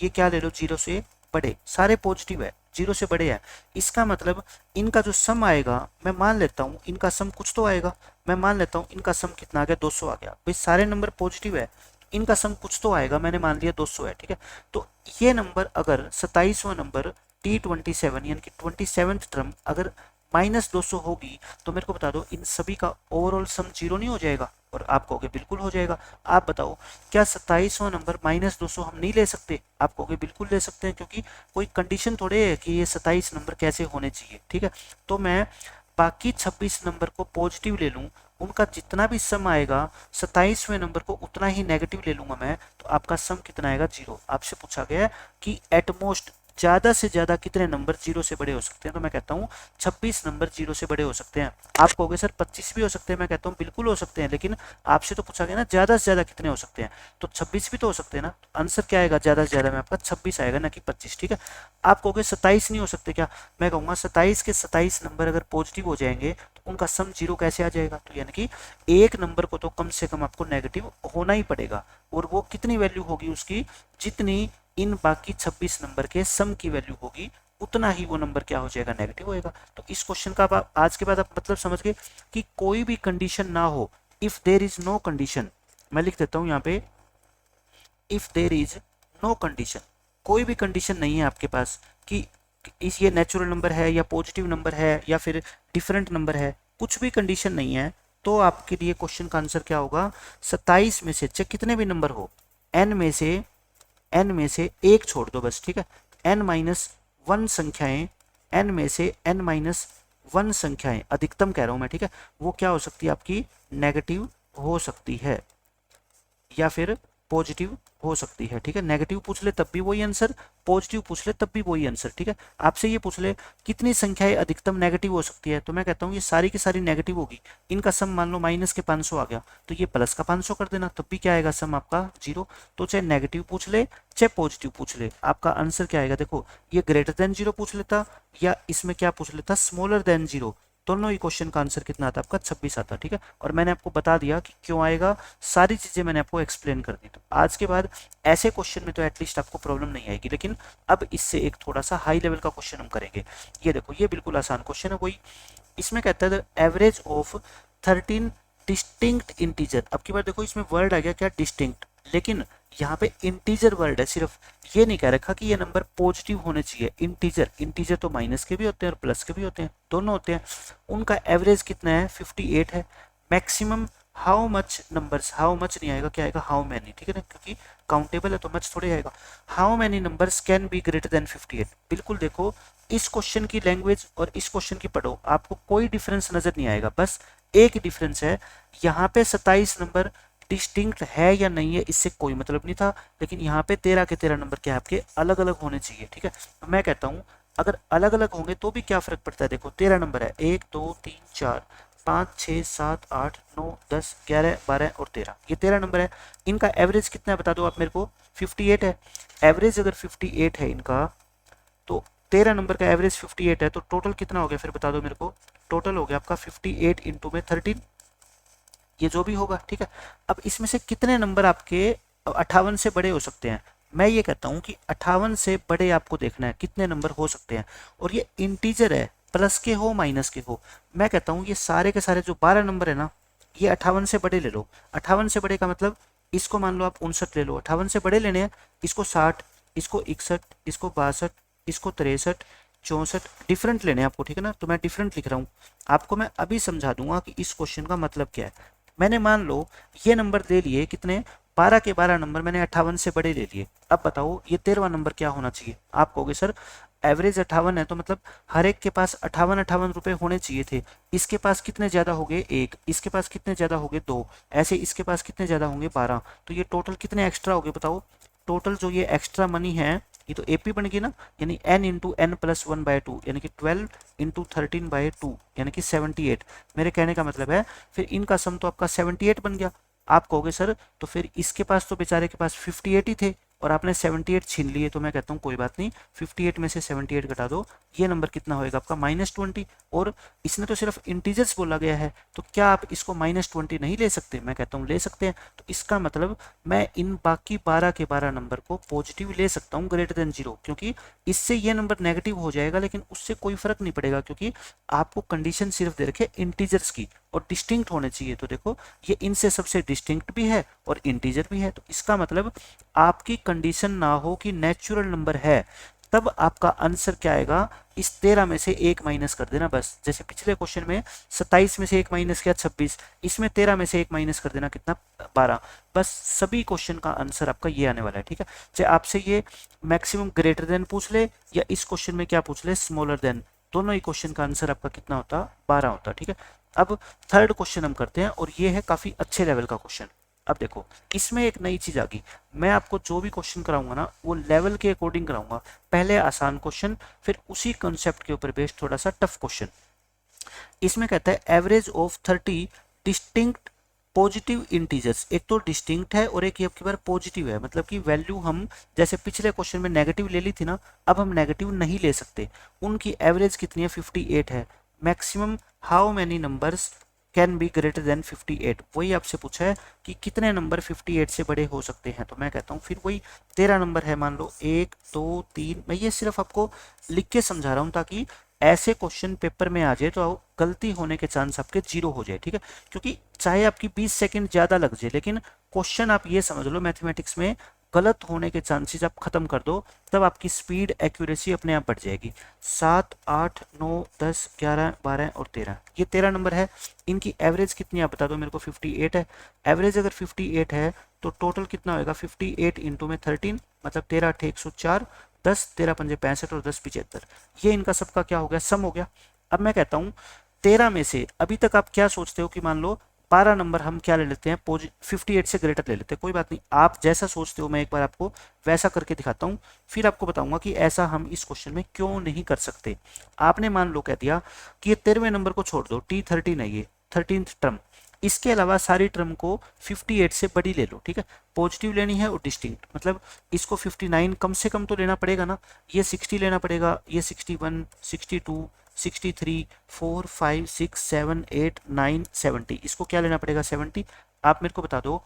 ये क्या ले लो? 0 से बड़े, सारे पॉजिटिव है, 0 से बड़े है। इसका मतलब इनका जो सम आएगा, मैं मान लेता हूँ इनका सम कुछ तो आएगा। मैं मान लेता हूँ इनका सम कितना आ गया? 200 आ गया। भाई सारे नंबर पॉजिटिव है, इनका सम कुछ तो आएगा, मैंने मान लिया 200 है, ठीक है। तो ये नंबर अगर 27वां नंबर T27 यानी कि 27th टर्म अगर -200 होगी, तो मेरे को बता दो इन सभी का ओवरऑल सम 0 नहीं हो जाएगा? और आप कहोगे बिल्कुल हो जाएगा। आप बताओ क्या 27वां नंबर -200 हम नहीं ले सकते? आप कहोगे बिल्कुल ले सकते हैं, क्योंकि कोई कंडीशन थोड़े है कि ये 27 नंबर कैसे होने चाहिए, ठीक है। तो मैं बाकी 26 नंबर को पॉजिटिव ले लूँ, उनका जितना भी सम आएगा 27वें नंबर को उतना ही नेगेटिव ले लूंगा मैं, तो आपका सम कितना आएगा? 0। आपसे पूछा गया कि एटमोस्ट ज्यादा से ज्यादा कितने नंबर 0 से बड़े हो सकते हैं, तो मैं कहता हूँ 26 नंबर 0 से बड़े हो सकते हैं। आप कहोगे सर 25 भी हो सकते हैं, मैं कहता हूँ बिल्कुल हो सकते हैं, लेकिन आपसे तो पूछा गया ना ज्यादा से ज्यादा कितने हो सकते हैं, तो 26 भी तो हो सकते हैं ना। तो आंसर क्या आएगा? ज्यादा से ज्यादा में आपका 26 आएगा, ना कि 25, ठीक है। आप कहोगे 27 नहीं हो सकते क्या? मैं कहूँगा 27 के 27 नंबर अगर पॉजिटिव हो जाएंगे तो उनका सम 0 कैसे आ जाएगा? तो यानी कि एक नंबर को तो कम से कम आपको नेगेटिव होना ही पड़ेगा, और वो कितनी वैल्यू होगी उसकी? जितनी इन बाकी 26 नंबर के सम की वैल्यू होगी, उतना ही वो नंबर क्या हो जाएगा? नेगेटिव होएगा। तो इस क्वेश्चन का आप आज के बाद आप मतलब समझ गए कि कोई भी कंडीशन ना हो, if there is no condition, मैं लिख देता हूं यहाँ पे, if there is no condition, कोई भी कंडीशन नहीं है आपके पास कि इस ये नेचुरल नंबर है या पॉजिटिव नंबर है या फिर डिफरेंट नंबर है, कुछ भी कंडीशन नहीं है, तो आपके लिए क्वेश्चन का आंसर क्या होगा? 27 में से चाहे कितने भी नंबर हो, एन में से एक छोड़ दो बस, ठीक है। n-1 संख्याएं, n में से n-1 संख्याएं, अधिकतम कह रहा हूं मैं, ठीक है, वो क्या हो सकती है? आपकी नेगेटिव हो सकती है या फिर पॉजिटिव हो सकती है, ठीक है। नेगेटिव पूछ ले तब भी वही आंसर, पॉजिटिव पूछ ले तब भी वही आंसर, ठीक है। आपसे ये पूछ ले कितनी संख्याएं अधिकतम नेगेटिव हो सकती है, तो मैं कहता हूँ ये सारी की सारी नेगेटिव होगी। इनका सम मान लो माइनस के 500 आ गया, तो ये प्लस का 500 कर देना, तब भी क्या आएगा? सम आपका 0। तो चाहे नेगेटिव पूछ ले चाहे पॉजिटिव पूछ ले, आपका आंसर क्या आएगा? देखो ये ग्रेटर देन 0 पूछ लेता या इसमें क्या पूछ लेता? स्मॉलर देन 0, दोनों ही क्वेश्चन का आंसर कितना आता? आपका 26 आता, ठीक है। और मैंने आपको बता दिया कि क्यों आएगा, सारी चीजें मैंने आपको एक्सप्लेन कर दी। तो आज के बाद ऐसे क्वेश्चन में तो एटलीस्ट आपको प्रॉब्लम नहीं आएगी, लेकिन अब इससे एक थोड़ा सा हाई लेवल का क्वेश्चन हम करेंगे। ये देखो ये बिल्कुल आसान क्वेश्चन है कोई, इसमें कहता है एवरेज ऑफ 13 डिस्टिंक्ट इंटीजर। अब की बार देखो इसमें वर्ड आ गया क्या? डिस्टिंक्ट, लेकिन यहाँ पे इंटीजर वर्ड है, सिर्फ ये नहीं कह रखा कि ये नंबर पॉजिटिव होने चाहिए। इंटीजर, इंटीजर तो माइनस के भी होते हैं और प्लस के भी होते हैं, दोनों होते हैं। उनका एवरेज कितना है 58 है। Maximum how much numbers, how much नहीं आएगा, क्या आएगा हाउ मैनी, ठीक है ना, क्योंकि काउंटेबल है तो मच थोड़े आएगा। How many numbers can be greater than 58। बिल्कुल देखो इस क्वेश्चन की लैंग्वेज और इस क्वेश्चन की पढ़ो, आपको कोई डिफरेंस नजर नहीं आएगा, बस एक डिफरेंस है। यहाँ पे 27 नंबर डिस्टिंक्ट है या नहीं है इससे कोई मतलब नहीं था, लेकिन यहाँ पे 13 के 13 नंबर क्या आपके अलग अलग होने चाहिए, ठीक है। तो मैं कहता हूँ अगर अलग अलग होंगे तो भी क्या फर्क पड़ता है। देखो 13 नंबर है, 1 2 3 4 5 6 7 8 9 10 11 12 और 13, ये 13 नंबर है। इनका एवरेज कितना है बता दो आप मेरे को, 58 है। एवरेज अगर 58 है इनका, तो 13 नंबर का एवरेज 58 है, तो टोटल कितना हो गया फिर बता दो मेरे को। टोटल हो गया आपका 58 इंटू में 13, ये जो भी होगा, ठीक है। अब इसमें से कितने नंबर आपके 58 से बड़े हो सकते हैं। मैं ये कहता हूँ कि 58 से बड़े आपको देखना है कितने नंबर हो सकते हैं, और ये इंटीजर है, प्लस के हो माइनस के हो। मैं कहता हूँ ये सारे के सारे जो 12 नंबर है ना, ये 58 से बड़े ले लो। 58 से बड़े का मतलब इसको मान लो आप 59 ले लो, 58 से बड़े लेने हैं। इसको 60, इसको 61, इसको 62, इसको 63, 64 डिफरेंट लेने हैं आपको, ठीक है ना। तो मैं डिफरेंट लिख रहा हूँ, आपको मैं अभी समझा दूंगा कि इस क्वेश्चन का मतलब क्या है। मैंने मान लो ये नंबर दे लिए कितने, 12 के 12 नंबर मैंने 58 से बड़े ले लिए। अब बताओ ये 13वां नंबर क्या होना चाहिए। आप कहोगे सर एवरेज 58 है, तो मतलब हर एक के पास 58 रुपए होने चाहिए थे। इसके पास कितने ज्यादा हो गए 1, इसके पास कितने ज्यादा हो गए 2, ऐसे इसके पास कितने ज्यादा होंगे 12। तो ये टोटल कितने एक्स्ट्रा हो गए बताओ। टोटल जो ये एक्स्ट्रा मनी है ये तो एपी बन गई ना, यानी n इंटू एन प्लस 1/2, यानी कि 12 इंटू 13/2, यानी कि 78। मेरे कहने का मतलब है फिर इनका सम तो आपका 78 बन गया। आप कहोगे सर तो फिर इसके पास तो बेचारे के पास 58 ही थे और आपने 78 छीन लिए। तो मैं कहता हूँ कोई बात नहीं, 58 में से 78 घटा दो, ये नंबर कितना होएगा आपका -20। और इसने तो सिर्फ इंटीजर्स बोला गया है, तो क्या आप इसको -20 नहीं ले सकते। मैं कहता हूँ ले सकते हैं। तो इसका मतलब मैं इन बाकी 12 के 12 नंबर को पॉजिटिव ले सकता हूँ ग्रेटर देन 0, क्योंकि इससे ये नंबर नेगेटिव हो जाएगा, लेकिन उससे कोई फर्क नहीं पड़ेगा, क्योंकि आपको कंडीशन सिर्फ दे रखे इंटीजर्स की और डिस्टिंक्ट होने चाहिए। तो देखो ये इनसे सबसे डिस्टिंक्ट भी है और इंटीजर भी है, तो इसका मतलब आपकी कंडीशन ना हो कि नेचुरल नंबर है, तब आपका आंसर क्या आएगा, इस 13 में से 1 माइनस कर देना बस। जैसे पिछले क्वेश्चन में 27 में से 1 माइनस किया 26, इसमें 13 में से 1 माइनस कर देना कितना 12। बस सभी क्वेश्चन का आंसर आपका ये आने वाला है, ठीक है। चाहे आपसे ये मैक्सिमम ग्रेटर देन पूछ ले या इस क्वेश्चन में क्या पूछ ले स्मॉलर देन, दोनों ही क्वेश्चन का आंसर आपका कितना होता 12 होता, ठीक है। अब थर्ड क्वेश्चन हम करते हैं और ये है काफी अच्छे लेवल का क्वेश्चन। अब देखो इसमें एक नई चीज आ गई, मैं आपको जो भी क्वेश्चन कराऊंगा ना वो लेवल के अकॉर्डिंग कराऊंगा। पहले आसान क्वेश्चन, फिर उसी कंसेप्ट के ऊपर बेस्ड थोड़ा सा टफ क्वेश्चन। इसमें कहता है average of 30 distinct positive integers. एक तो डिस्टिंक्ट है और एक ये आपकी बार पॉजिटिव है, मतलब कि वैल्यू हम जैसे पिछले क्वेश्चन में नेगेटिव ले ली थी ना, अब हम नेगेटिव नहीं ले सकते। उनकी एवरेज कितनी है 58 है। Maximum how many numbers can be greater than 58, वही आपसे पूछा है कि कितने नंबर 58 से बड़े हो सकते हैं। तो मैं कहता हूँ फिर वही 13 नंबर है, मान लो 1 2 3। मैं ये सिर्फ आपको लिख के समझा रहा हूँ ताकि ऐसे क्वेश्चन पेपर में आ जाए तो गलती होने के चांस आपके 0 हो जाए, ठीक है। क्योंकि चाहे आपकी 20 सेकंड ज्यादा लग जाए, लेकिन क्वेश्चन आप ये समझ लो मैथमेटिक्स में गलत होने के चांसेस आप खत्म कर दो, तब आपकी स्पीड एक्यूरेसी अपने आप बढ़ जाएगी। 7 8 9 10 11 12 और 13, ये 13 नंबर है। इनकी एवरेज कितनी आप बता दो मेरे को, 58 है। एवरेज अगर 58 है तो टोटल कितना होगा 58 इंटू में 13, मतलब 13 8 104, 10 13 पंजे 65 और 10 75, ये इनका सबका क्या हो गया सम हो गया। अब मैं कहता हूँ 13 में से अभी तक आप क्या सोचते हो कि मान लो 12 नंबर हम क्या ले लेते हैं 58 से ग्रेटर ले लेते हैं। कोई बात नहीं, आप जैसा सोचते हो मैं एक बार आपको वैसा करके दिखाता हूँ, फिर आपको बताऊंगा कि ऐसा हम इस क्वेश्चन में क्यों नहीं कर सकते। आपने मान लो कह दिया कि ये 13वें नंबर को छोड़ दो, T13 है ये 13th टर्म, इसके अलावा सारी टर्म को 58 से बड़ी ले लो, ठीक है। पॉजिटिव लेनी है और डिस्टिंक्ट, मतलब इसको 59 कम से कम तो लेना पड़ेगा ना, ये 60 लेना पड़ेगा, ये 61 62 63 4 5 6 7 8 9 70, इसको क्या लेना पड़ेगा 70। आप मेरे को बता दो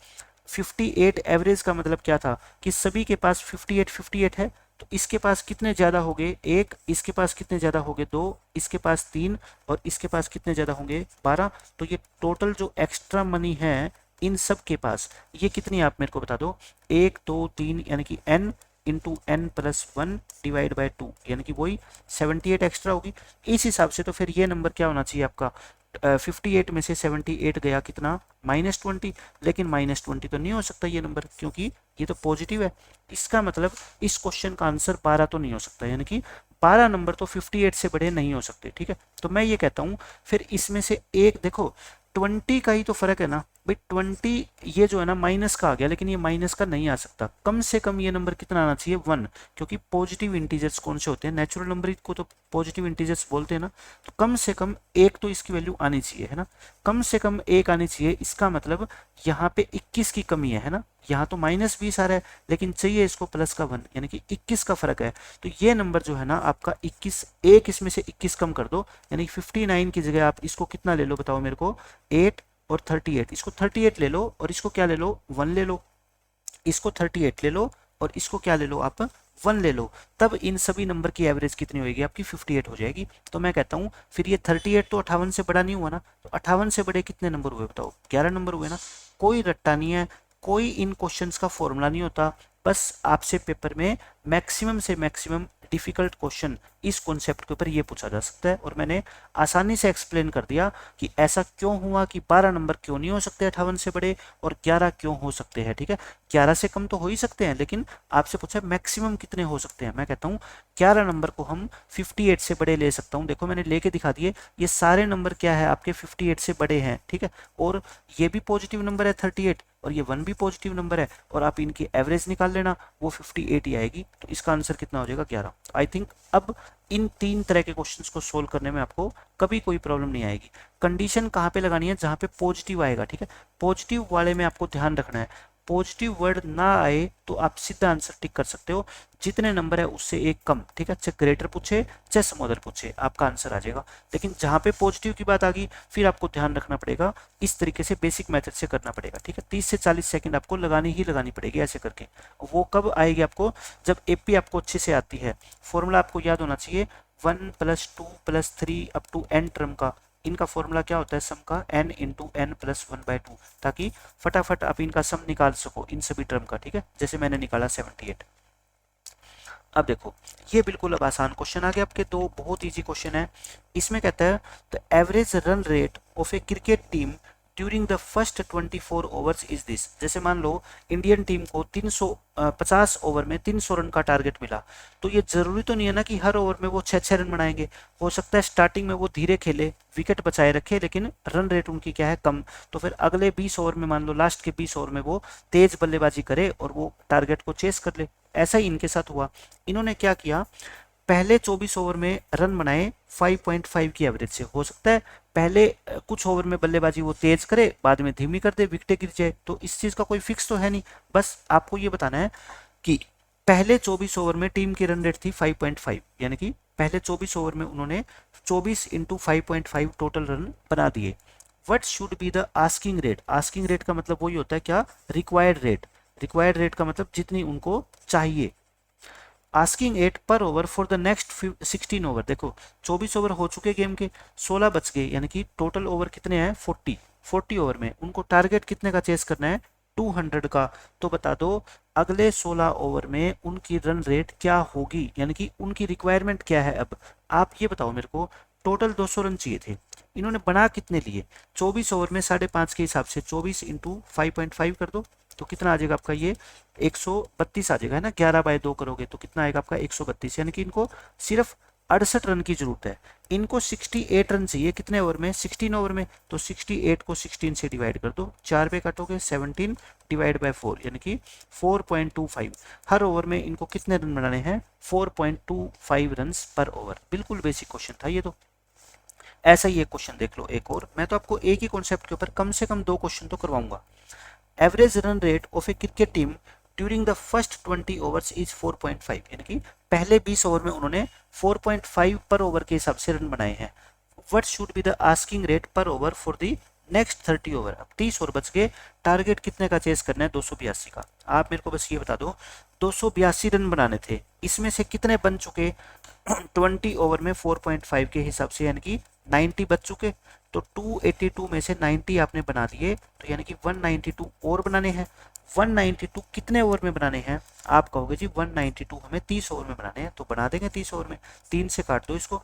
58 एवरेज का मतलब क्या था कि सभी के पास 58 है, तो इसके पास कितने ज्यादा हो गए 1, इसके पास कितने ज्यादा हो गए 2, इसके पास 3 और इसके पास कितने ज्यादा होंगे 12। तो ये टोटल जो एक्स्ट्रा मनी है इन सब के पास ये कितनी, आप मेरे को बता दो, 1 2 3 यानी कि n into n plus 1 divide by 2 यानी कि वही 78 एक्स्ट्रा होगी। इस हिसाब से तो फिर ये नंबर क्या होना चाहिए आपका, 58 में से 78 गया कितना, -20। लेकिन -20 तो नहीं हो सकता ये नंबर, क्योंकि ये तो पॉजिटिव है। इसका मतलब इस क्वेश्चन का आंसर 12 तो नहीं हो सकता, यानी कि 12 नंबर तो 58 से बड़े नहीं हो सकते। ठीक है, तो मैं ये कहता हूँ फिर इसमें से एक देखो 20 का ही तो फर्क है ना भाई, 20 ये जो है ना माइनस का आ गया, लेकिन ये माइनस का नहीं आ सकता। कम से कम ये नंबर कितना आना चाहिए, 1, क्योंकि पॉजिटिव इंटीजर्स कौन से होते हैं, नेचुरल नंबर को तो पॉजिटिव इंटीजर्स बोलते हैं ना। तो कम से कम एक तो इसकी वैल्यू आनी चाहिए, है ना, कम से कम एक आनी चाहिए। इसका मतलब यहाँ पे 21 की कमी है ना, यहाँ तो -20 आ रहा है, लेकिन चाहिए इसको प्लस का 1, यानी कि 21 का फर्क है। तो ये नंबर जो है ना आपका 21, एक इसमें से 21 कम कर दो, यानी 59 की जगह आप इसको कितना ले लो बताओ मेरे को, 8 और 38, इसको 38 ले लो और इसको क्या ले लो, 1 ले लो, इसको 38 ले लो और इसको क्या ले लो आप, 1 ले लो। तब इन सभी नंबर की एवरेज कितनी होगी आपकी, 58 हो जाएगी। तो मैं कहता हूँ फिर ये 38 तो 58 से बड़ा नहीं हुआ ना, तो 58 से बड़े कितने नंबर हुए बताओ, 11 नंबर हुए ना। कोई रट्टा नहीं है, कोई इन क्वेश्चंस का फॉर्मूला नहीं होता, बस आपसे पेपर में मैक्सिमम से मैक्सिमम डिफिकल्ट क्वेश्चन इस कॉन्सेप्ट के ऊपर ये पूछा जा सकता है। और मैंने आसानी से एक्सप्लेन कर दिया कि ऐसा क्यों हुआ, कि 12 नंबर क्यों नहीं हो सकते 58 से बड़े, और 11 क्यों हो सकते हैं। ठीक है, 11 से कम तो हो ही सकते हैं, लेकिन आपसे पूछा मैक्सिमम कितने हो सकते हैं। मैं कहता हूँ 11 नंबर को हम 58 से बड़े ले सकता हूँ। देखो मैंने लेके दिखा दिए, ये सारे नंबर क्या है आपके 58 से बड़े हैं। ठीक है, और ये भी पॉजिटिव नंबर है 38, और ये 1 भी पॉजिटिव नंबर है, और आप इनकी एवरेज निकाल लेना, वो 58 ही आएगी। तो इसका आंसर कितना हो जाएगा, 11। आई थिंक अब इन 3 तरह के क्वेश्चंस को सोल्व करने में आपको कभी कोई प्रॉब्लम नहीं आएगी। कंडीशन कहाँ पे लगानी है, जहाँ पे पॉजिटिव आएगा। ठीक है, पॉजिटिव वाले में आपको ध्यान रखना है, पॉजिटिव वर्ड ना आए तो आप सीधा आंसर टिक कर सकते हो, जितने नंबर है उससे एक कम। ठीक है, चाहे ग्रेटर पूछे चाहे स्मॉलर पूछे, आपका आंसर आ जाएगा। लेकिन जहाँ पे पॉजिटिव की बात आ गई, फिर आपको ध्यान रखना पड़ेगा, इस तरीके से बेसिक मेथड से करना पड़ेगा। ठीक है, 30 से 40 सेकंड आपको लगानी ही लगानी पड़ेगी ऐसे करके। वो कब आएगी आपको, जब एपी आपको अच्छे से आती है। फॉर्मूला आपको याद होना चाहिए, 1 + 2 + 3 अप टू n टर्म का, इनका फॉर्मूला क्या होता है सम का, n इंटू n प्लस 1/2, ताकि फटाफट आप इनका सम निकाल सको इन सभी टर्म का। ठीक है, जैसे मैंने निकाला 78। अब देखो ये बिल्कुल अब आसान क्वेश्चन आ गया आपके, दो बहुत इजी क्वेश्चन है। इसमें कहता है the average run rate of A cricket team during the first 24 overs is this. जैसे मान लो इंडियन टीम को 350 ओवर में 300 रन का टारगेट मिला, तो ये जरूरी तो नहीं है ना कि हर ओवर में वो 6-6 रन बनाएंगे। हो सकता है स्टार्टिंग में वो धीरे खेले, विकेट बचाए रखे, लेकिन रन रेट उनकी क्या है, कम। तो फिर अगले 20 ओवर में, मान लो लास्ट के 20 ओवर में वो तेज बल्लेबाजी करे और वो टारगेट को चेस कर ले। ऐसा ही इनके साथ हुआ। इन्होंने क्या किया, पहले 24 ओवर में रन बनाए 5.5 की एवरेज से। हो सकता है पहले कुछ ओवर में बल्लेबाजी वो तेज करे, बाद में धीमी कर दे, विकेट गिर जाए, तो इस चीज का कोई फिक्स तो है नहीं। बस आपको ये बताना है कि पहले 24 ओवर में टीम की रन रेट थी 5.5, यानी कि पहले 24 ओवर में उन्होंने 24 इंटू 5.5 टोटल रन बना दिए। What should be the asking rate. Asking rate का मतलब वही होता है क्या, रिक्वायर्ड रेट। रिक्वायर्ड रेट का मतलब जितनी उनको चाहिए। आस्किंग 8 पर over for the next 16 over. देखो 24 ओवर हो चुके गेम के, 16 बच गए, यानी कि टोटल ओवर कितने हैं, 40 ओवर में उनको टारगेट कितने का चेस करना है, 200 का। तो बता दो अगले 16 ओवर में उनकी रन रेट क्या होगी, यानी कि उनकी रिक्वायरमेंट क्या है। अब आप ये बताओ मेरे को, टोटल 200 रन चाहिए थे, इन्होंने बना कितने लिए, 24 ओवर में 5.5 के हिसाब से 24 इंटू 5.5 कर दो, तो कितना आ जाएगा आपका, ये 132 आ जाएगा, है ना। 11/2 करोगे तो कितना आएगा आपका, 132। यानी कि इनको सिर्फ 68 रन की जरूरत है। इनको 68 रन चाहिए कितने ओवर में, 16 ओवर में। तो 68 को 16 से डिवाइड कर दो, 4 पे काटोगे 17 डिवाइड बाय 4, यानी कि 4.25। हर ओवर में इनको कितने रन बनाने हैं, 4.25 रन पर ओवर। बिल्कुल बेसिक क्वेश्चन था ये तो। ऐसा ही एक क्वेश्चन देख लो एक और, मैं तो आपको एक ही कॉन्सेप्ट के ऊपर कम से कम 2 क्वेश्चन तो करवाऊंगा। Average run rate of A cricket team during the first 20 overs is 4.5, यानी कि पहले 20 ओवर में उन्होंने 4.5 पर ओवर के हिसाब से रन बनाए हैं। What should be the asking rate per over for the next 30 over. अब 30 ओवर बच गए, टारगेट कितने का चेस करना है, 282 का। आप मेरे को बस ये बता दो, 282 रन बनाने थे, इसमें से कितने बन चुके 20 ओवर में 4.5 के हिसाब से, यानी कि 90 बच चुके। तो 282 में से 90 आपने बना दिए, तो यानी कि 192 और बनाने हैं। 192 कितने ओवर में बनाने हैं? आप कहोगे जी 192 हमें 30 ओवर में बनाने हैं, तो बना देंगे 30 ओवर में। 3 से काट दो इसको,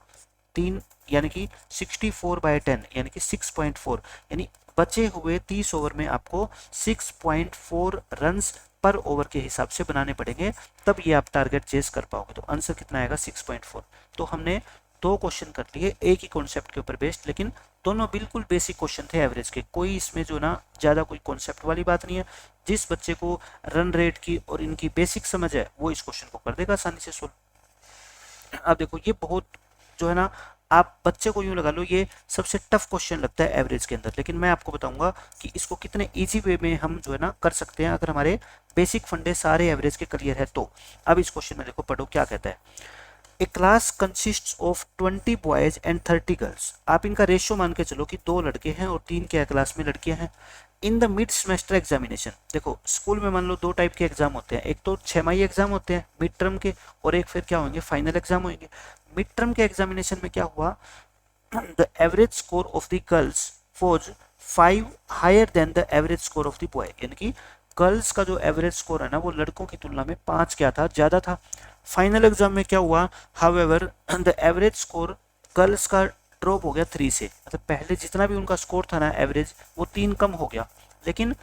3 यानी कि 64/10 यानी कि 6.4, यानी बचे हुए 30 ओवर में आपको 6.4 रन्स पर ओवर के हिसाब से बनाने पड़ेंगे, तब ये आप टारगेट चेस कर पाओगे। तो आंसर कितना आएगा? 6.4। तो हमने 2 क्वेश्चन कर लिए एक ही कॉन्सेप्ट के ऊपर बेस्ड, लेकिन दोनों बिल्कुल बेसिक क्वेश्चन थे एवरेज के, कोई इसमें जो ना ज़्यादा कोई कॉन्सेप्ट वाली बात नहीं है। जिस बच्चे को रन रेट की और इनकी बेसिक समझ है वो इस क्वेश्चन को कर देगा आसानी से सोल्व। अब देखो ये बहुत जो है ना, आप बच्चे को यूं लगा लो ये सबसे टफ क्वेश्चन लगता है एवरेज के अंदर, लेकिन मैं आपको बताऊंगा कि इसको कितने इजी वे में हम जो है ना कर सकते हैं अगर हमारे बेसिक फंडे सारे एवरेज के क्लियर है तो। अब इस क्वेश्चन में देखो, पढ़ो क्या कहता है। A class consists of 20 boys and 30 girls. आप इनका रेशियो मान के चलो कि 2 लड़के हैं और 3 क्या क्लास में लड़कियां हैं। In the mid semester examination, देखो स्कूल में मान लो 2 टाइप के एग्जाम होते हैं, एक तो 6 एग्जाम होते हैं मिड टर्म के, और एक फिर क्या होंगे फाइनल एग्जाम होंगे। मिड टर्म के एग्जामिनेशन में क्या हुआ, the average score of the girls was 5 higher than the average score of the boy, यानी कि गर्ल्स का जो एवरेज स्कोर है ना वो लड़कों की तुलना में 5 क्या था, ज्यादा था। फाइनल एग्जाम में क्या हुआ, however the average score girls का ड्रॉप हो गया 3 से, मतलब पहले जितना भी उनका स्कोर था ना एवरेज, वो 3 कम हो गया। लेकिन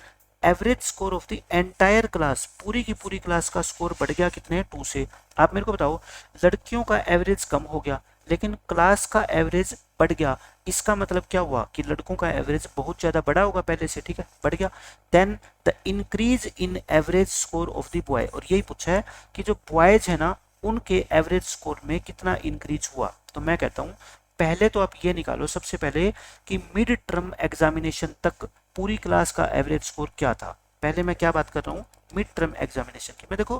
average score of the entire class, पूरी की पूरी क्लास का स्कोर बढ़ गया कितने, 2 से। आप मेरे को बताओ, लड़कियों का एवरेज कम हो गया लेकिन क्लास का एवरेज बढ़ गया, इसका मतलब क्या हुआ कि लड़कों का एवरेज बहुत ज़्यादा बड़ा होगा पहले से, ठीक है, बढ़ गया। Then the increase in average score of the boy, और यही पूछा है कि जो बॉयज है ना उनके एवरेज स्कोर में कितना इंक्रीज हुआ। तो मैं कहता हूँ पहले तो आप ये निकालो सबसे पहले कि मिड टर्म एग्जामिनेशन तक पूरी क्लास का एवरेज स्कोर क्या था। पहले मैं क्या बात कर रहा हूँ, मिड टर्म एग्जामिनेशन की। मैं देखो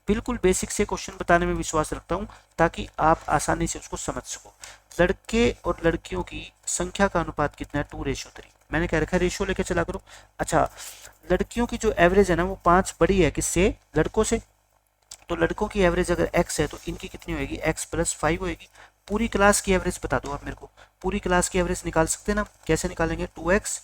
बिल्कुल बेसिक से क्वेश्चन बताने में विश्वास रखता हूँ ताकि आप आसानी से उसको समझ सको। लड़के और लड़कियों की संख्या का अनुपात कितना है, 2:3। मैंने कह रखा है रेशियो लेके चला करो। अच्छा, लड़कियों की जो एवरेज है ना वो 5 बड़ी है किससे, लड़कों से। तो लड़कों की एवरेज अगर x है तो इनकी कितनी होगी, x+5 होगी। पूरी क्लास की एवरेज बता दो आप मेरे को, पूरी क्लास की एवरेज निकाल सकते हैं ना, कैसे निकालेंगे, 2x।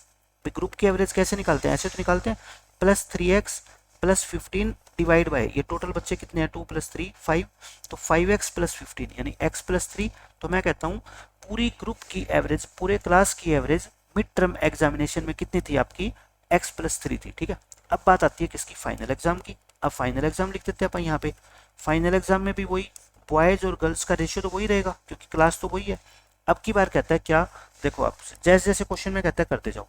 ग्रुप की एवरेज कैसे निकालते हैं, ऐसे तो निकालते हैं, +3x+15 डिवाइड बाय, ये टोटल बच्चे कितने हैं, 2 + 3 5, तो 5x+15 यानी x+3। तो मैं कहता हूँ पूरी ग्रुप की एवरेज, पूरे क्लास की एवरेज मिड टर्म एग्जामिनेशन में कितनी थी आपकी, x+3 थी, ठीक है। अब बात आती है किसकी, फाइनल एग्जाम की। अब फाइनल एग्जाम लिख देते हैं अपन यहाँ पे। फाइनल एग्जाम में भी वही बॉयज और गर्ल्स का रेशियो तो वही रहेगा क्योंकि क्लास तो वही है। अब की बार कहता है क्या, देखो आप जैसे जैसे क्वेश्चन में कहता है करते जाओ।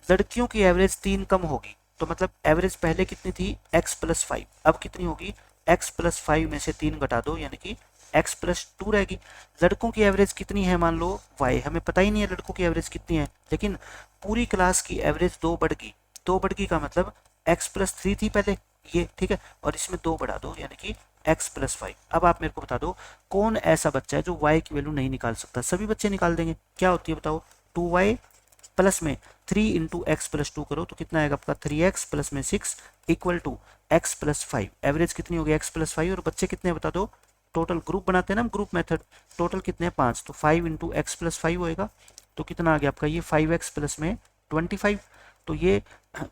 लड़कियों की एवरेज 3 कम होगी, तो मतलब एवरेज पहले कितनी थी, x+5, अब कितनी होगी, x+5 में से 3 घटा दो यानी कि x+2 रहेगी। लड़कों की एवरेज कितनी है, मान लो y, हमें पता ही नहीं है लड़कों की एवरेज कितनी है, लेकिन पूरी क्लास की एवरेज 2 बढ़ गई। 2 बढ़ गई का मतलब x+3 थी पहले ये, ठीक है, और इसमें 2 बढ़ा दो यानी कि x+5। अब आप मेरे को बता दो कौन ऐसा बच्चा है जो y की वैल्यू नहीं निकाल सकता। सभी बच्चे निकाल देंगे, क्या होती है बताओ, 2y प्लस में 3 × x+2 करो तो कितना आएगा आपका, 3x प्लस में 6 इक्वल टू x+5। एवरेज कितनी होगी, x+5, और बच्चे कितने बता दो, टोटल ग्रुप बनाते हैं ना हम, ग्रुप मेथड, टोटल कितने हैं 5, तो 5 × x+5 होएगा, तो कितना आ गया आपका ये 5x प्लस में 25। तो ये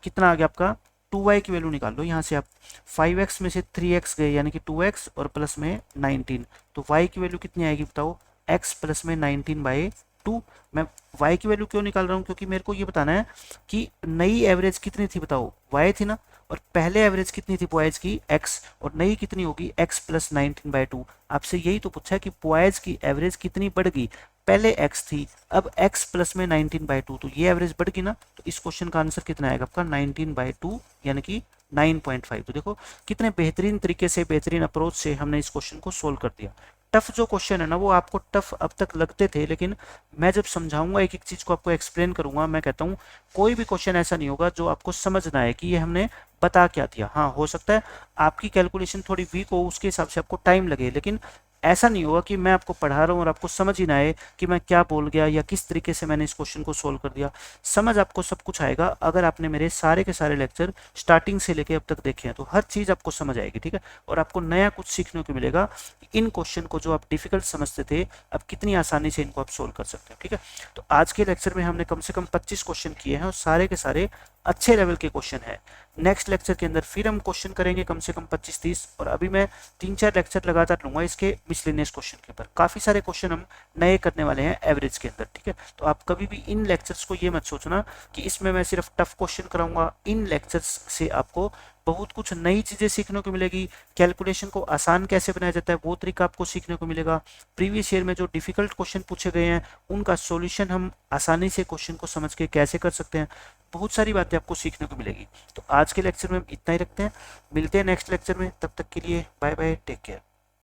कितना आ गया आपका, 2y की वैल्यू निकाल लो यहाँ से आप, 5x में से 3x गए यानी कि 2x और प्लस में 19, तो y की वैल्यू कितनी आएगी बताओ, x प्लस में 19/2। मैं y की वैल्यू क्यों निकाल रहा हूँ, क्योंकि मेरे को ये बताना है कि नई एवरेज कितनी थी बताओ, y थी ना, और पहले एवरेज कितनी थी बॉयज की, x, और नई कितनी होगी, x प्लस 19/2। आपसे यही तो पूछा है कि बॉयज की एवरेज कितनी बढ़ गई, पहले x थी अब x प्लस में 19/2, तो ये एवरेज बढ़ गई ना। तो इस क्वेश्चन का आंसर कितना आएगा आपका, 19/2 यानी कि 9.5। तो देखो कितने बेहतरीन तरीके से, बेहतरीन अप्रोच से हमने इस क्वेश्चन को सोल्व कर दिया। टफ जो क्वेश्चन है ना वो आपको टफ अब तक लगते थे, लेकिन मैं जब समझाऊंगा एक एक चीज को आपको एक्सप्लेन करूंगा, मैं कहता हूँ कोई भी क्वेश्चन ऐसा नहीं होगा जो आपको समझ ना आए कि ये हमने बता क्या दिया। हाँ हो सकता है आपकी कैलकुलेशन थोड़ी वीक हो, उसके हिसाब से आपको टाइम लगे, लेकिन ऐसा नहीं होगा कि मैं आपको पढ़ा रहा हूँ और आपको समझ ही ना आए कि मैं क्या बोल गया या किस तरीके से मैंने इस क्वेश्चन को सोल्व कर दिया। समझ आपको सब कुछ आएगा अगर आपने मेरे सारे के सारे लेक्चर स्टार्टिंग से लेके अब तक देखे हैं, तो हर चीज़ आपको समझ आएगी, ठीक है। और आपको नया कुछ सीखने को मिलेगा, इन क्वेश्चन को जो आप डिफिकल्ट समझते थे अब कितनी आसानी से इनको आप सोल्व कर सकते हो, ठीक है। तो आज के लेक्चर में हमने कम से कम 25 क्वेश्चन किए हैं और सारे के सारे अच्छे लेवल के क्वेश्चन है। नेक्स्ट लेक्चर के अंदर फिर हम क्वेश्चन करेंगे कम से कम 25-30, और अभी मैं 3-4 लेक्चर लगातार लूंगा इसके मिसलेनियस क्वेश्चन के ऊपर। काफ़ी सारे क्वेश्चन हम नए करने वाले हैं एवरेज के अंदर, ठीक है। तो आप कभी भी इन लेक्चर्स को ये मत सोचना कि इसमें मैं सिर्फ टफ क्वेश्चन कराऊंगा। इन लेक्चर्स से आपको बहुत कुछ नई चीज़ें सीखने को मिलेगी। कैलकुलेशन को आसान कैसे बनाया जाता है वो तरीका आपको सीखने को मिलेगा। प्रीवियस ईयर में जो डिफिकल्ट क्वेश्चन पूछे गए हैं उनका सॉल्यूशन हम आसानी से क्वेश्चन को समझ के कैसे कर सकते हैं, बहुत सारी बातें आपको सीखने को मिलेगी। तो आज के लेक्चर में हम इतना ही रखते हैं, मिलते हैं नेक्स्ट लेक्चर में, तब तक के लिए बाय बाय, टेक केयर।